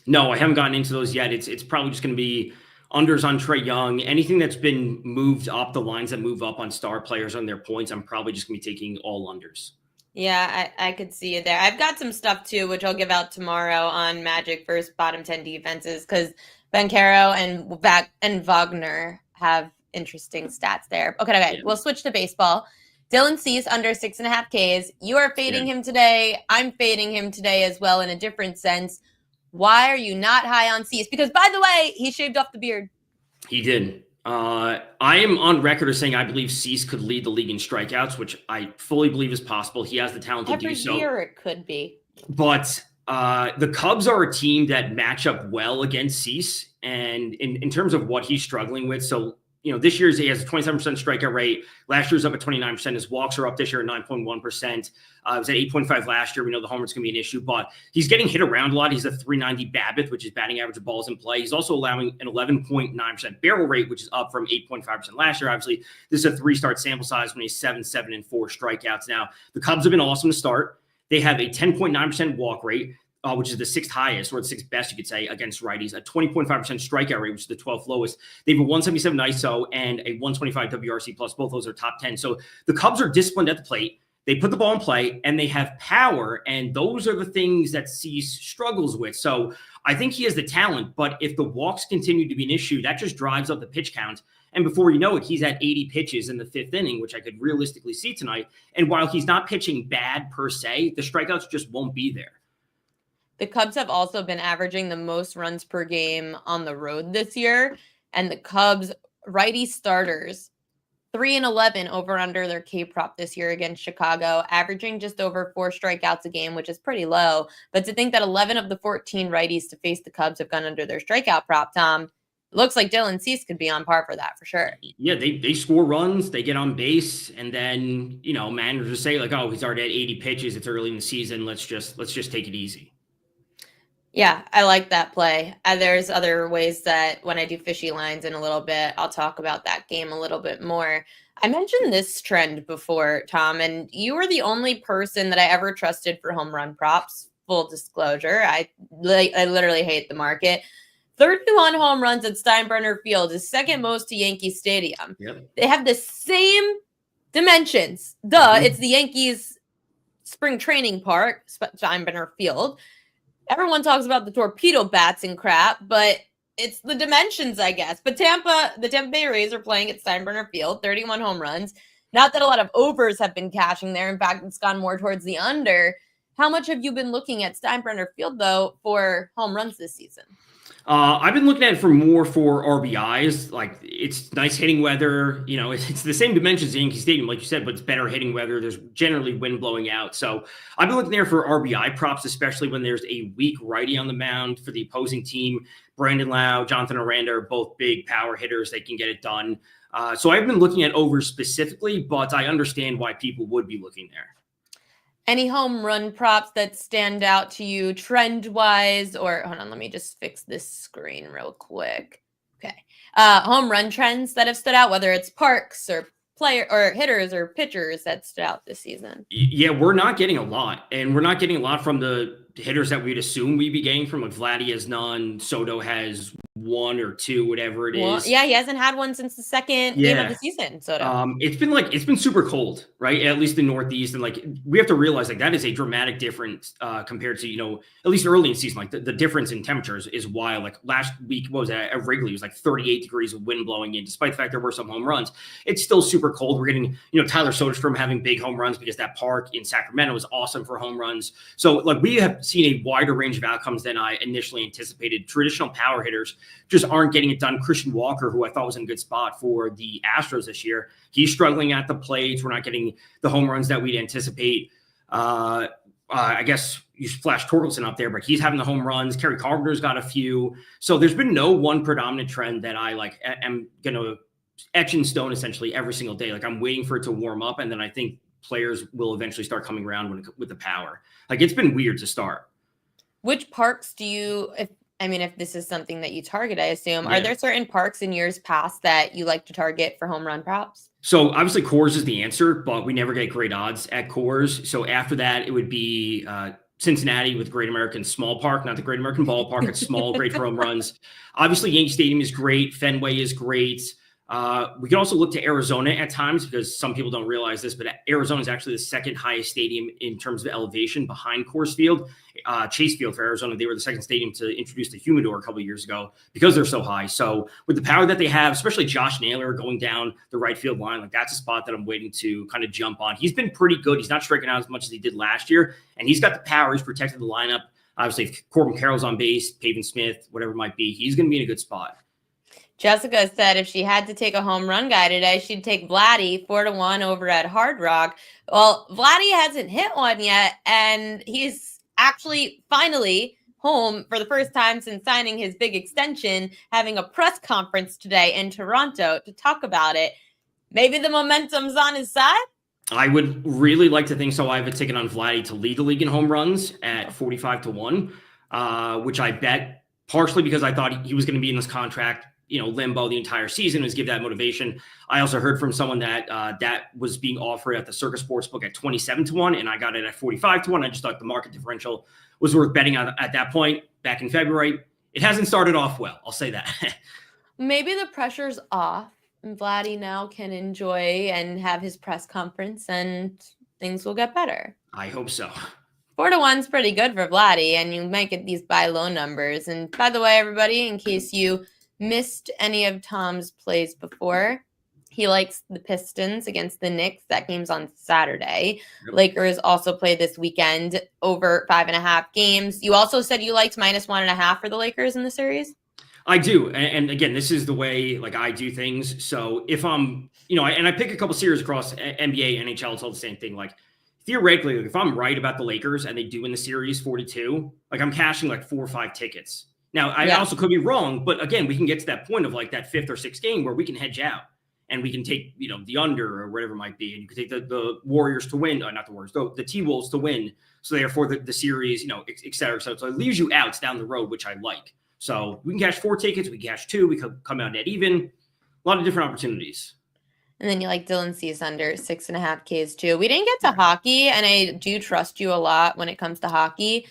No, I haven't gotten into those yet. It's probably just going to be unders on Trae Young. Anything that's been moved up, the lines that move up on star players on their points, I'm probably just going to be taking all unders. Yeah, I could see it there. I've got some stuff too, which I'll give out tomorrow on Magic versus bottom 10 defenses because Banchero and Wagner have interesting stats there. Okay. Yeah. We'll switch to baseball. Dylan Cease under 6.5 Ks. You are fading him today. I'm fading him today as well in a different sense. Why are you not high on Cease? Because, by the way, he shaved off the beard. He did. I am on record as saying I believe Cease could lead the league in strikeouts, which I fully believe is possible. He has the talent to do so. Every year it could be. But the Cubs are a team that match up well against Cease. And in terms of what he's struggling with, so this year's he has a 27% strikeout rate. Last year's up at 29%. His walks are up this year at 9.1%. It was at 8.5 last year. We know the homer's going to be an issue, but he's getting hit around a lot. He's a 390 BABIP, which is batting average of balls in play. He's also allowing an 11.9% barrel rate, which is up from 8.5% last year. Obviously, this is a 3-start sample size when he's 7, 7, and 4 strikeouts. Now, the Cubs have been awesome to start. They have a 10.9% walk rate. Which is the 6th highest or the 6th best, you could say, against righties, a 20.5% strikeout rate, which is the 12th lowest. They have a 177 ISO and a 125 WRC plus. Both those are top 10. So the Cubs are disciplined at the plate. They put the ball in play and they have power. And those are the things that Cease struggles with. So I think he has the talent, but if the walks continue to be an issue, that just drives up the pitch count. And before you know it, he's at 80 pitches in the 5th inning, which I could realistically see tonight. And while he's not pitching bad per se, the strikeouts just won't be there. The Cubs have also been averaging the most runs per game on the road this year. And the Cubs righty starters, 3-11 over under their K prop this year against Chicago, averaging just over 4 strikeouts a game, which is pretty low. But to think that 11 of the 14 righties to face the Cubs have gone under their strikeout prop, Tom, it looks like Dylan Cease could be on par for that for sure. Yeah, they score runs, they get on base, and then, managers say like, oh, he's already at 80 pitches. It's early in the season. Let's just take it easy. Yeah, I like that play. There's other ways that when I do fishy lines in a little bit, I'll talk about that game a little bit more. I mentioned this trend before, Tom, and you were the only person that I ever trusted for home run props. Full disclosure, I literally hate the market. 31 home runs at Steinbrenner Field is second most to Yankee Stadium. Yep. They have the same dimensions. It's the Yankees spring training park, Steinbrenner Field. Everyone talks about the torpedo bats and crap, but it's the dimensions, I guess. But the Tampa Bay Rays are playing at Steinbrenner Field, 31 home runs. Not that a lot of overs have been cashing there. In fact, it's gone more towards the under. How much have you been looking at Steinbrenner Field, though, for home runs this season? I've been looking at it for RBIs. Like it's nice hitting weather. You know, it's the same dimensions as Yankee Stadium, like you said, but it's better hitting weather. There's generally wind blowing out. So I've been looking there for RBI props, especially when there's a weak righty on the mound for the opposing team. Brandon Lau, Jonathan Aranda are both big power hitters. They can get it done. So I've been looking at overs specifically, but I understand why people would be looking there. Any home run props that stand out to you trend-wise? Or hold on, let me just fix this screen real quick. Okay. Home run trends that have stood out, whether it's parks or player or hitters or pitchers that stood out this season. Yeah, we're not getting a lot. And we're not getting a lot from the hitters that we'd assume we'd be getting from. Like Vladdy has none. Soto has one or two, whatever it is. Well, yeah, he hasn't had one since the second game of the season. Soto. It's been super cold, right? At least in Northeast, and like we have to realize like that is a dramatic difference compared to, you know, at least early in season. Like the difference in temperatures is wild. Like last week, what was that at Wrigley? It was like 38 degrees of wind blowing in. Despite the fact there were some home runs, it's still super cold. We're getting, you know, Tyler Soderstrom having big home runs because that park in Sacramento is awesome for home runs. So like we have seen a wider range of outcomes than I initially anticipated. Traditional power hitters just aren't getting it done. Christian Walker, who I thought was in a good spot for the Astros this year, he's struggling at the plate. We're not getting the home runs that we'd anticipate. I guess you flash Torkelson up there, but he's having the home runs. Kerry Carpenter's got a few. So there's been no one predominant trend that I like am going to etch in stone essentially every single day. Like I'm waiting for it to warm up, and then I think players will eventually start coming around with the power. Like it's been weird to start. Which parks do you, if this is something that you target, I assume, are there certain parks in years past that you like to target for home run props? So obviously Coors is the answer, but we never get great odds at Coors. So after that, it would be Cincinnati with Great American Small Park, not the Great American Ballpark. It's small, great for home runs. Obviously Yankee Stadium is great. Fenway is great. We can also look to Arizona at times because some people don't realize this, but Arizona is actually the second highest stadium in terms of elevation behind Coors Field. Chase Field for Arizona, they were the second stadium to introduce the humidor a couple of years ago because they're so high. So with the power that they have, especially Josh Naylor going down the right field line, like that's a spot that I'm waiting to kind of jump on. He's been pretty good. He's not striking out as much as he did last year, and he's got the power. He's protected the lineup. Obviously, if Corbin Carroll's on base, Pavin Smith, whatever it might be, he's going to be in a good spot. Jessica said if she had to take a home run guy today, she'd take Vladdy 4-1 over at Hard Rock. Well, Vladdy hasn't hit one yet, and he's actually finally home for the first time since signing his big extension, having a press conference today in Toronto to talk about it. Maybe the momentum's on his side? I would really like to think so. I have a ticket on Vladdy to lead the league in home runs at 45-1, which I bet partially because I thought he was going to be in this contract, limbo the entire season, was give that motivation. I also heard from someone that that was being offered at the Circus Sportsbook at 27-1, and I got it at 45-1. I just thought the market differential was worth betting on at that point back in February. It hasn't started off well, I'll say that. Maybe the pressure's off, and Vladdy now can enjoy and have his press conference, and things will get better. I hope so. 4-1's pretty good for Vladdy, and you might get these buy low numbers. And by the way, everybody, in case you missed any of Tom's plays before, he likes the Pistons against the Knicks. That game's on Saturday. Yep. Lakers also play this weekend over 5.5 games. You also said you liked -1.5 for the Lakers in the series? I do. And again, this is the way I do things. So if I'm, I pick a couple series across NBA, NHL, it's all the same thing. Theoretically, if I'm right about the Lakers and they do win the series 42, I'm cashing 4 or 5 tickets. Now, I also could be wrong, but again, we can get to that point of that 5th or 6th game where we can hedge out and we can take, the under or whatever it might be. And you can take the Warriors to win, not the Warriors, the T-Wolves to win. So therefore the series, et cetera. So it leaves you outs down the road, which I like. So we can cash 4 tickets, we can cash 2, we could come out net even. A lot of different opportunities. And then you like Dylan Cease under 6.5 Ks too. We didn't get to hockey, and I do trust you a lot when it comes to hockey.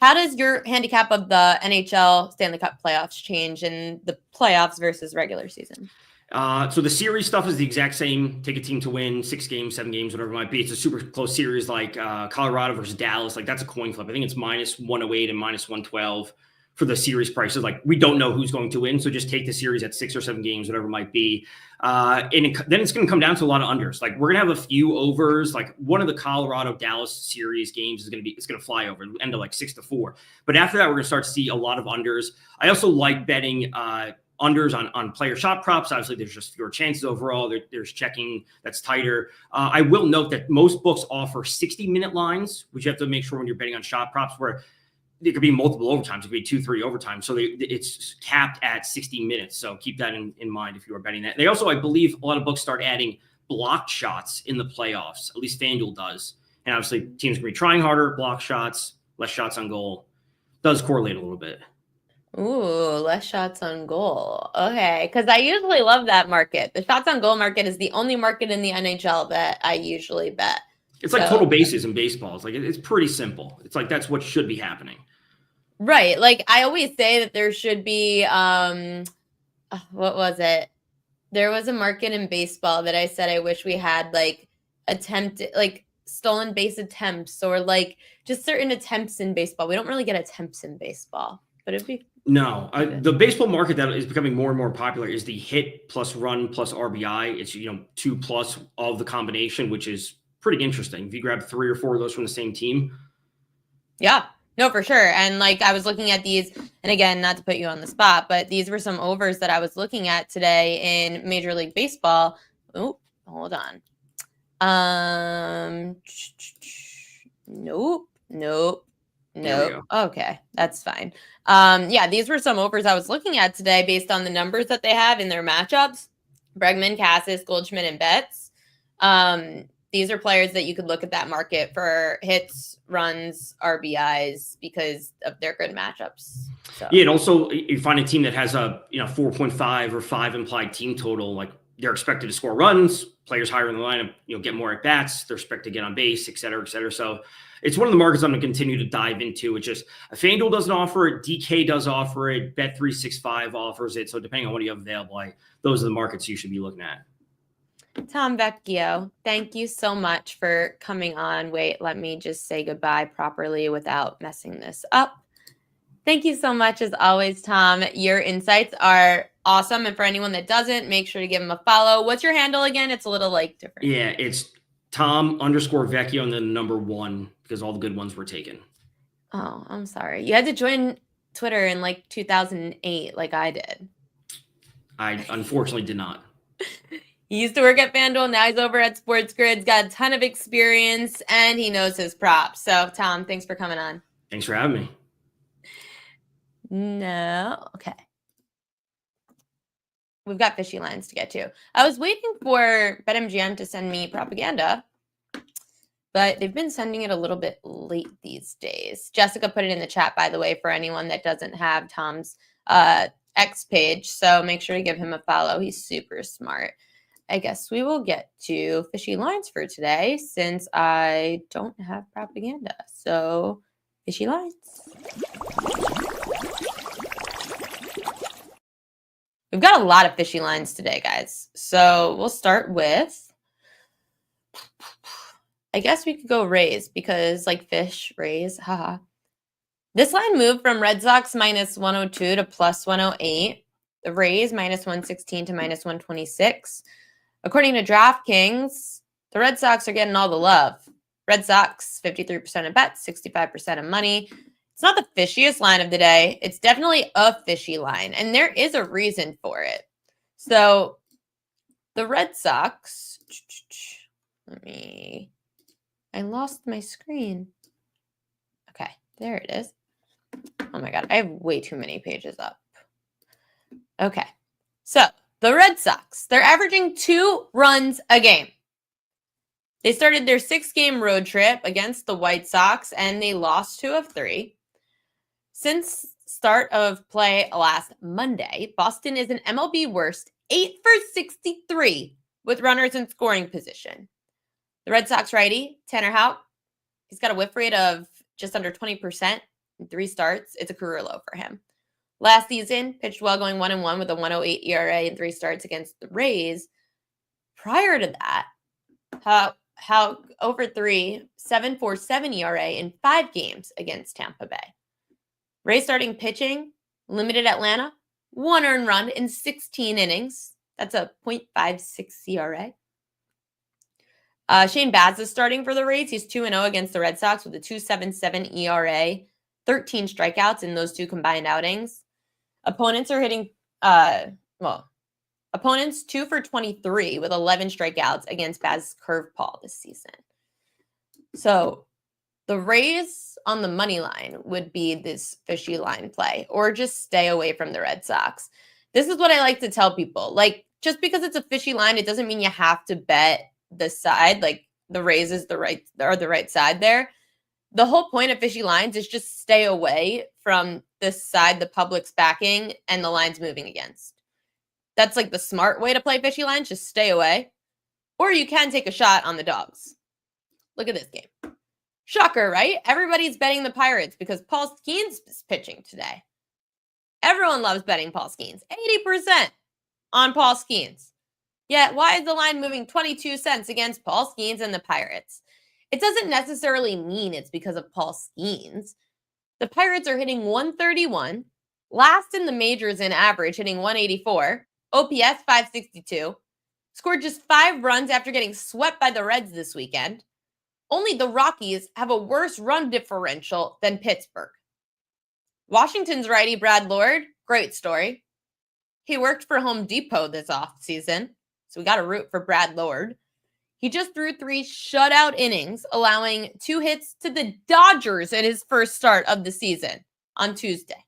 How does your handicap of the NHL Stanley Cup playoffs change in the playoffs versus regular season? So the series stuff is the exact same. Take a team to win 6 games, 7 games, whatever it might be. It's a super close series like Colorado versus Dallas. That's a coin flip. I think it's -108 and -112. for the series prices. Like, we don't know who's going to win, so just take the series at 6 or 7 games, whatever it might be. Then it's going to come down to a lot of unders. Like, we're going to have a few overs. Like, one of the Colorado Dallas series games it's going to fly over, end of like 6-4. But after that, we're going to start to see a lot of unders. I also like betting unders on player shot props. Obviously, there's just fewer chances overall. There's checking that's tighter. I will note that most books offer 60-minute lines, which you have to make sure when you're betting on shot props, where it could be multiple overtimes. It could be 2-3 overtimes. So it's capped at 60 minutes. So keep that in mind if you are betting that. They also, I believe, a lot of books start adding blocked shots in the playoffs. At least FanDuel does. And obviously, teams can be trying harder, block shots, less shots on goal. Does correlate a little bit. Ooh, less shots on goal. Okay, because I usually love that market. The shots on goal market is the only market in the NHL that I usually bet. It's like total bases in baseball. It's like, it's pretty simple. It's like, that's what should be happening. Right. Like, I always say that there should be, what was it? There was a market in baseball that I said I wish we had, like, stolen base attempts, or like just certain attempts in baseball. We don't really get attempts in baseball, but it'd be. No, the baseball market that is becoming more and more popular is the hit plus run plus RBI. It's, 2+ of the combination, which is pretty interesting. If you grab 3 or 4 of those from the same team. Yeah, no, for sure. And like, I was looking at these, and again, not to put you on the spot, but these were some overs that I was looking at today in Major League Baseball. Oh, hold on. Nope. Okay, that's fine. Yeah, these were some overs I was looking at today based on the numbers that they have in their matchups. Bregman, Cassis, Goldschmidt, and Betts. These are players that you could look at that market for hits, runs, RBIs because of their good matchups. So. Yeah, and also you find a team that has a 4.5 or 5 implied team total, like they're expected to score runs, players higher in the lineup, get more at bats, they're expected to get on base, et cetera, et cetera. So it's one of the markets I'm going to continue to dive into. It's just FanDuel doesn't offer it, DK does offer it, Bet365 offers it. So depending on what you have available, those are the markets you should be looking at. Tom Vecchio, thank you so much for coming on. Wait, let me just say goodbye properly without messing this up. Thank you so much, as always, Tom. Your insights are awesome. And for anyone that doesn't, make sure to give him a follow. What's your handle again? It's a little different. Yeah, it's Tom_Vecchio and then number 1, because all the good ones were taken. Oh, I'm sorry. You had to join Twitter in 2008 like I did. I unfortunately did not. He used to work at FanDuel. Now he's over at Sports Grid. Got a ton of experience, and he knows his props. So, Tom, thanks for coming on. Thanks for having me. No. Okay. We've got fishy lines to get to. I was waiting for BetMGM to send me propaganda, but they've been sending it a little bit late these days. Jessica put it in the chat, by the way, for anyone that doesn't have Tom's X page. So make sure to give him a follow. He's super smart. I guess we will get to fishy lines for today since I don't have propaganda. So fishy lines. We've got a lot of fishy lines today, guys. So we'll start with, I guess we could go Rays because fish, Rays, haha. This line moved from Red Sox -102 to +108. The Rays -116 to -126. According to DraftKings, the Red Sox are getting all the love. Red Sox, 53% of bets, 65% of money. It's not the fishiest line of the day. It's definitely a fishy line, and there is a reason for it. So the Red Sox, I lost my screen. Okay, there it is. Oh my God, I have way too many pages up. Okay, so the Red Sox, they're averaging 2 runs a game. They started their 6-game road trip against the White Sox, and they lost 2 of 3. Since start of play last Monday, Boston is an MLB worst 8 for 63 with runners in scoring position. The Red Sox righty, Tanner Houck, he's got a whiff rate of just under 20% in 3 starts. It's a career low for him. Last season, pitched well, going 1-1 with a 1.08 ERA in 3 starts against the Rays. Prior to that, Houck over 3, 7.47 ERA in 5 games against Tampa Bay. Rays starting pitching, limited Atlanta, 1 earned run in 16 innings. That's a .56 CRA. Shane Baz is starting for the Rays. He's 2-0 against the Red Sox with a 2.77 ERA, 13 strikeouts in those 2 combined outings. Opponents are hitting, opponents 2 for 23 with 11 strikeouts against Baz's curveball this season. So the Rays on the money line would be this fishy line play, or just stay away from the Red Sox. This is what I like to tell people. Like, just because it's a fishy line, it doesn't mean you have to bet the side. Like, the Rays is the right side there. The whole point of fishy lines is just stay away from the side the public's backing and the line's moving against. That's like the smart way to play fishy lines. Just stay away. Or you can take a shot on the dogs. Look at this game. Shocker, right? Everybody's betting the Pirates because Paul Skeens is pitching today. Everyone loves betting Paul Skeens. 80% on Paul Skeens. Yet, why is the line moving 22 cents against Paul Skeens and the Pirates? It doesn't necessarily mean it's because of Paul Skeens. The Pirates are hitting 131, last in the majors in average, hitting 184, OPS 562, scored just 5 runs after getting swept by the Reds this weekend. Only the Rockies have a worse run differential than Pittsburgh. Washington's righty Brad Lord, great story. He worked for Home Depot this offseason, so we got to root for Brad Lord. He just threw 3 shutout innings, allowing 2 hits to the Dodgers in his first start of the season on Tuesday.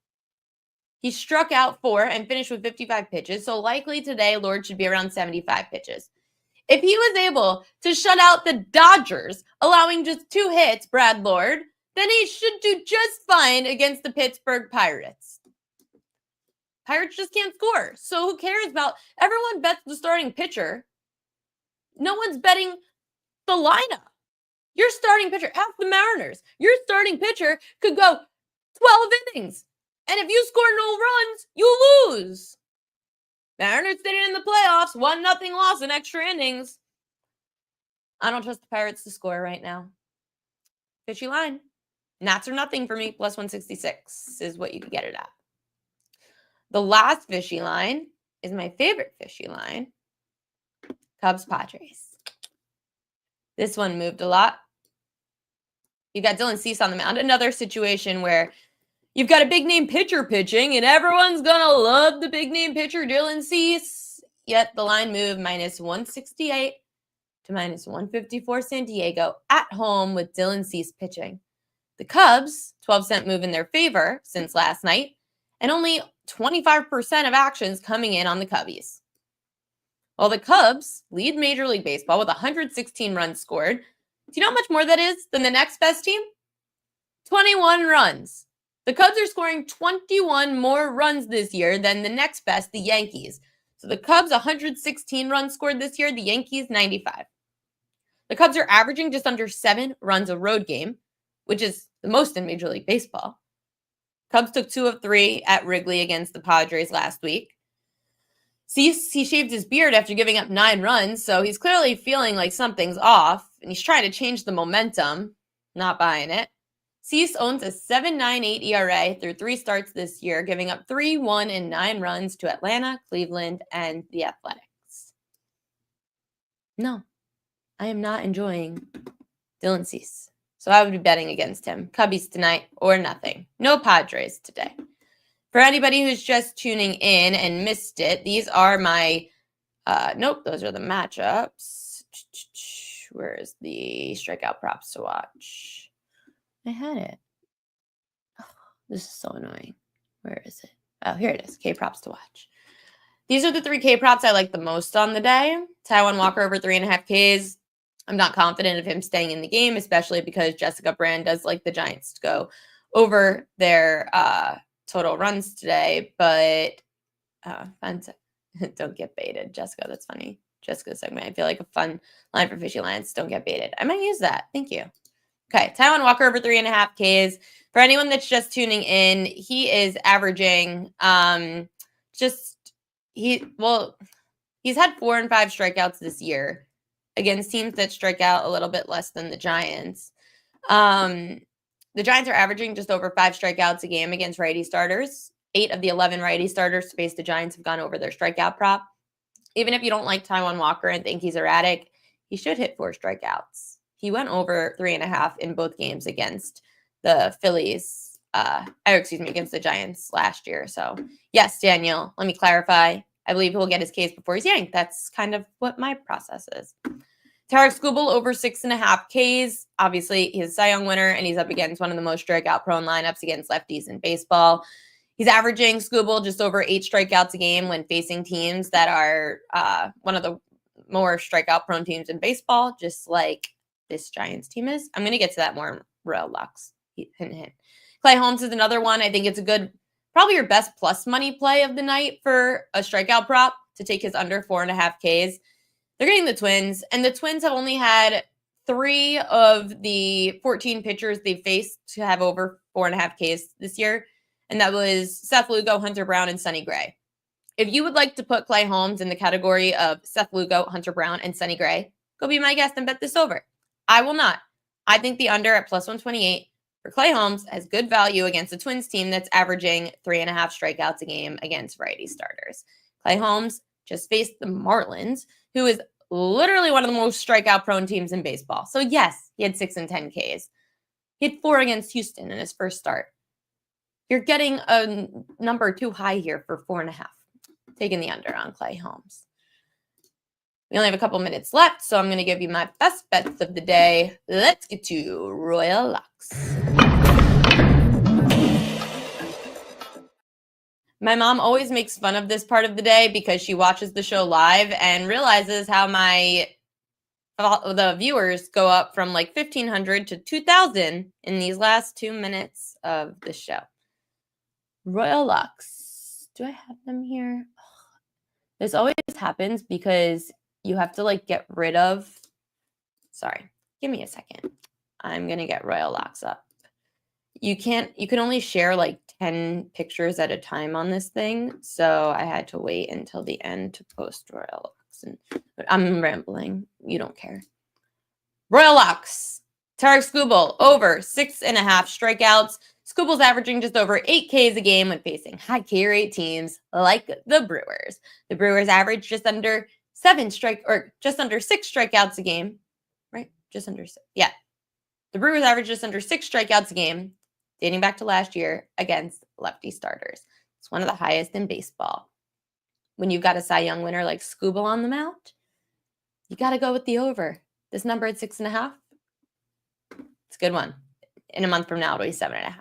He struck out 4 and finished with 55 pitches, so likely today Lord should be around 75 pitches. If he was able to shut out the Dodgers, allowing just 2 hits, Brad Lord, then he should do just fine against the Pittsburgh Pirates. Pirates just can't score, so who cares about... Everyone bets the starting pitcher. No one's betting the lineup. Your starting pitcher, ask the Mariners, your starting pitcher could go 12 innings. And if you score no runs, you lose. Mariners did it in the playoffs. 1-0 loss in extra innings. I don't trust the Pirates to score right now. Fishy line. Nats are nothing for me. Plus 166 is what you can get it at. The last fishy line is my favorite fishy line. Cubs Padres. This one moved a lot. You got Dylan Cease on the mound. Another situation where you've got a big name pitcher pitching and everyone's going to love the big name pitcher, Dylan Cease. Yet the line moved minus 168 to minus 154 San Diego at home with Dylan Cease pitching. The Cubs, 12-cent move in their favor since last night, and only 25% of actions coming in on the Cubbies. Well, the Cubs lead Major League Baseball with 116 runs scored. Do you know how much more that is than the next best team? 21 runs. The Cubs are scoring 21 more runs this year than the next best, the Yankees. So the Cubs, 116 runs scored this year, the Yankees, 95. The Cubs are averaging just under 7 runs a road game, which is the most in Major League Baseball. Cubs took 2 of 3 at Wrigley against the Padres last week. Cease, he shaved his beard after giving up 9 runs, so he's clearly feeling like something's off, and he's trying to change the momentum. Not buying it. Cease owns a 7.98 ERA through 3 starts this year, giving up 3, 1, and 9 runs to Atlanta, Cleveland, and the Athletics. No, I am not enjoying Dylan Cease. So I would be betting against him. Cubbies tonight or nothing. No Padres today. For anybody who's just tuning in and missed it, these are my, those are the matchups. Where's the strikeout props to watch? I had it. Oh, this is so annoying. Where is it? Oh, here it is. K props to watch. These are the 3 K props I like the most on the day. Taijuan Walker over 3.5 Ks. I'm not confident of him staying in the game, especially because Jessica Brand does like the Giants to go over their total runs today. But don't get baited, Jessica. That's funny. Jessica's segment. I feel like a fun line for Fishy Lines. Don't get baited. I might use that. Thank you. Okay, Taijuan Walker over 3.5 Ks. For anyone that's just tuning in, he is averaging he's had 4 and 5 strikeouts this year against teams that strike out a little bit less than the Giants. the Giants are averaging just over 5 strikeouts a game against righty starters. 8 of the 11 righty starters to face the Giants have gone over their strikeout prop. Even if you don't like Taijuan Walker and think he's erratic, he should hit 4 strikeouts. He went over 3.5 in both games against the Phillies, against the Giants last year. So yes, Daniel, let me clarify. I believe he'll get his Ks before he's yanked. That's kind of what my process is. Tarik Skubal over 6.5 Ks. Obviously, he's a Cy Young winner, and he's up against one of the most strikeout-prone lineups against lefties in baseball. He's averaging, Skubal, just over 8 strikeouts a game when facing teams that are one of the more strikeout-prone teams in baseball, just like this Giants team is. I'm going to get to that more in Royal Lux. Hint, hint. Clay Holmes is another one. I think it's a good, probably your best plus money play of the night for a strikeout prop to take his under 4.5 Ks. They're getting the Twins, and the Twins have only had 3 of the 14 pitchers they've faced to have over 4.5 Ks this year, and that was Seth Lugo, Hunter Brown, and Sonny Gray. If you would like to put Clay Holmes in the category of Seth Lugo, Hunter Brown, and Sonny Gray, go be my guest and bet this over. I will not. I think the under at plus 128 for Clay Holmes has good value against a Twins team that's averaging 3.5 strikeouts a game against righty starters. Clay Holmes just faced the Marlins, who is literally one of the most strikeout-prone teams in baseball. So yes, he had 6 and 10 Ks. He had 4 against Houston in his first start. You're getting a number too high here for 4.5. Taking the under on Clay Holmes. We only have a couple minutes left, so I'm going to give you my best bets of the day. Let's get to Royal Lux. My mom always makes fun of this part of the day because she watches the show live and realizes how the viewers go up from like 1,500 to 2,000 in these last 2 minutes of the show. Royal Lux. Do I have them here? This always happens because you have to like get rid of. Sorry, give me a second. I'm going to get Royal Lux up. You can only share like 10 pictures at a time on this thing. So I had to wait until the end to post Royal Lux. But I'm rambling. You don't care. Royal Lux. Tarik Skubal over 6.5 strikeouts. Skubal's averaging just over 8 Ks a game when facing high K rate teams like the Brewers. The Brewers average just under 6 strikeouts a game. Right? Just under 6. Yeah. The Brewers average just under 6 strikeouts a game, dating back to last year, against lefty starters. It's one of the highest in baseball. When you've got a Cy Young winner like Skubal on the mound, you got to go with the over. This number at 6.5, it's a good one. In a month from now, it'll be 7.5.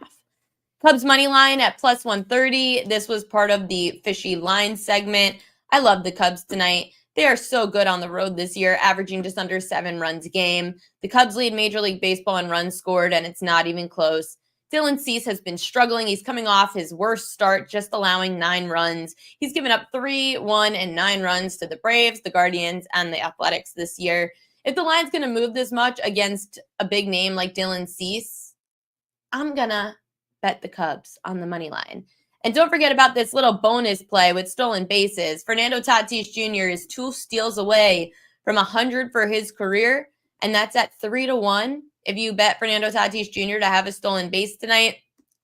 Cubs money line at plus 130. This was part of the fishy line segment. I love the Cubs tonight. They are so good on the road this year, averaging just under 7 runs a game. The Cubs lead Major League Baseball in runs scored, and it's not even close. Dylan Cease has been struggling. He's coming off his worst start, just allowing 9 runs. He's given up 3, 1, and 9 runs to the Braves, the Guardians, and the Athletics this year. If the line's going to move this much against a big name like Dylan Cease, I'm going to bet the Cubs on the money line. And don't forget about this little bonus play with stolen bases. Fernando Tatis Jr. is 2 steals away from 100 for his career, and that's at 3-1. If you bet Fernando Tatis Jr. to have a stolen base tonight,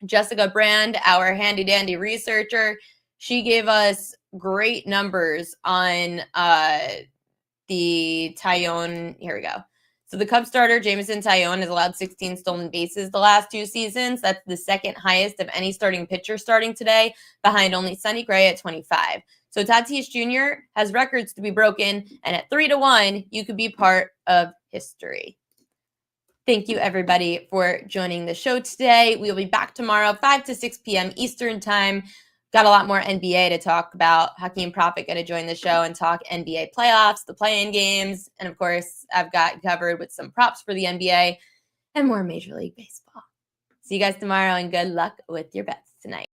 Jessica Brand, our handy-dandy researcher, she gave us great numbers on the Taillon. Here we go. So the Cubs starter, Jameson Taillon, has allowed 16 stolen bases the last 2 seasons. That's the second highest of any starting pitcher starting today, behind only Sonny Gray at 25. So Tatis Jr. has records to be broken, and at 3-1, you could be part of history. Thank you, everybody, for joining the show today. We will be back tomorrow, 5 to 6 p.m. Eastern Time. Got a lot more NBA to talk about. Hakeem Prophet going to join the show and talk NBA playoffs, the play-in games, and of course, I've got covered with some props for the NBA and more Major League Baseball. See you guys tomorrow, and good luck with your bets tonight.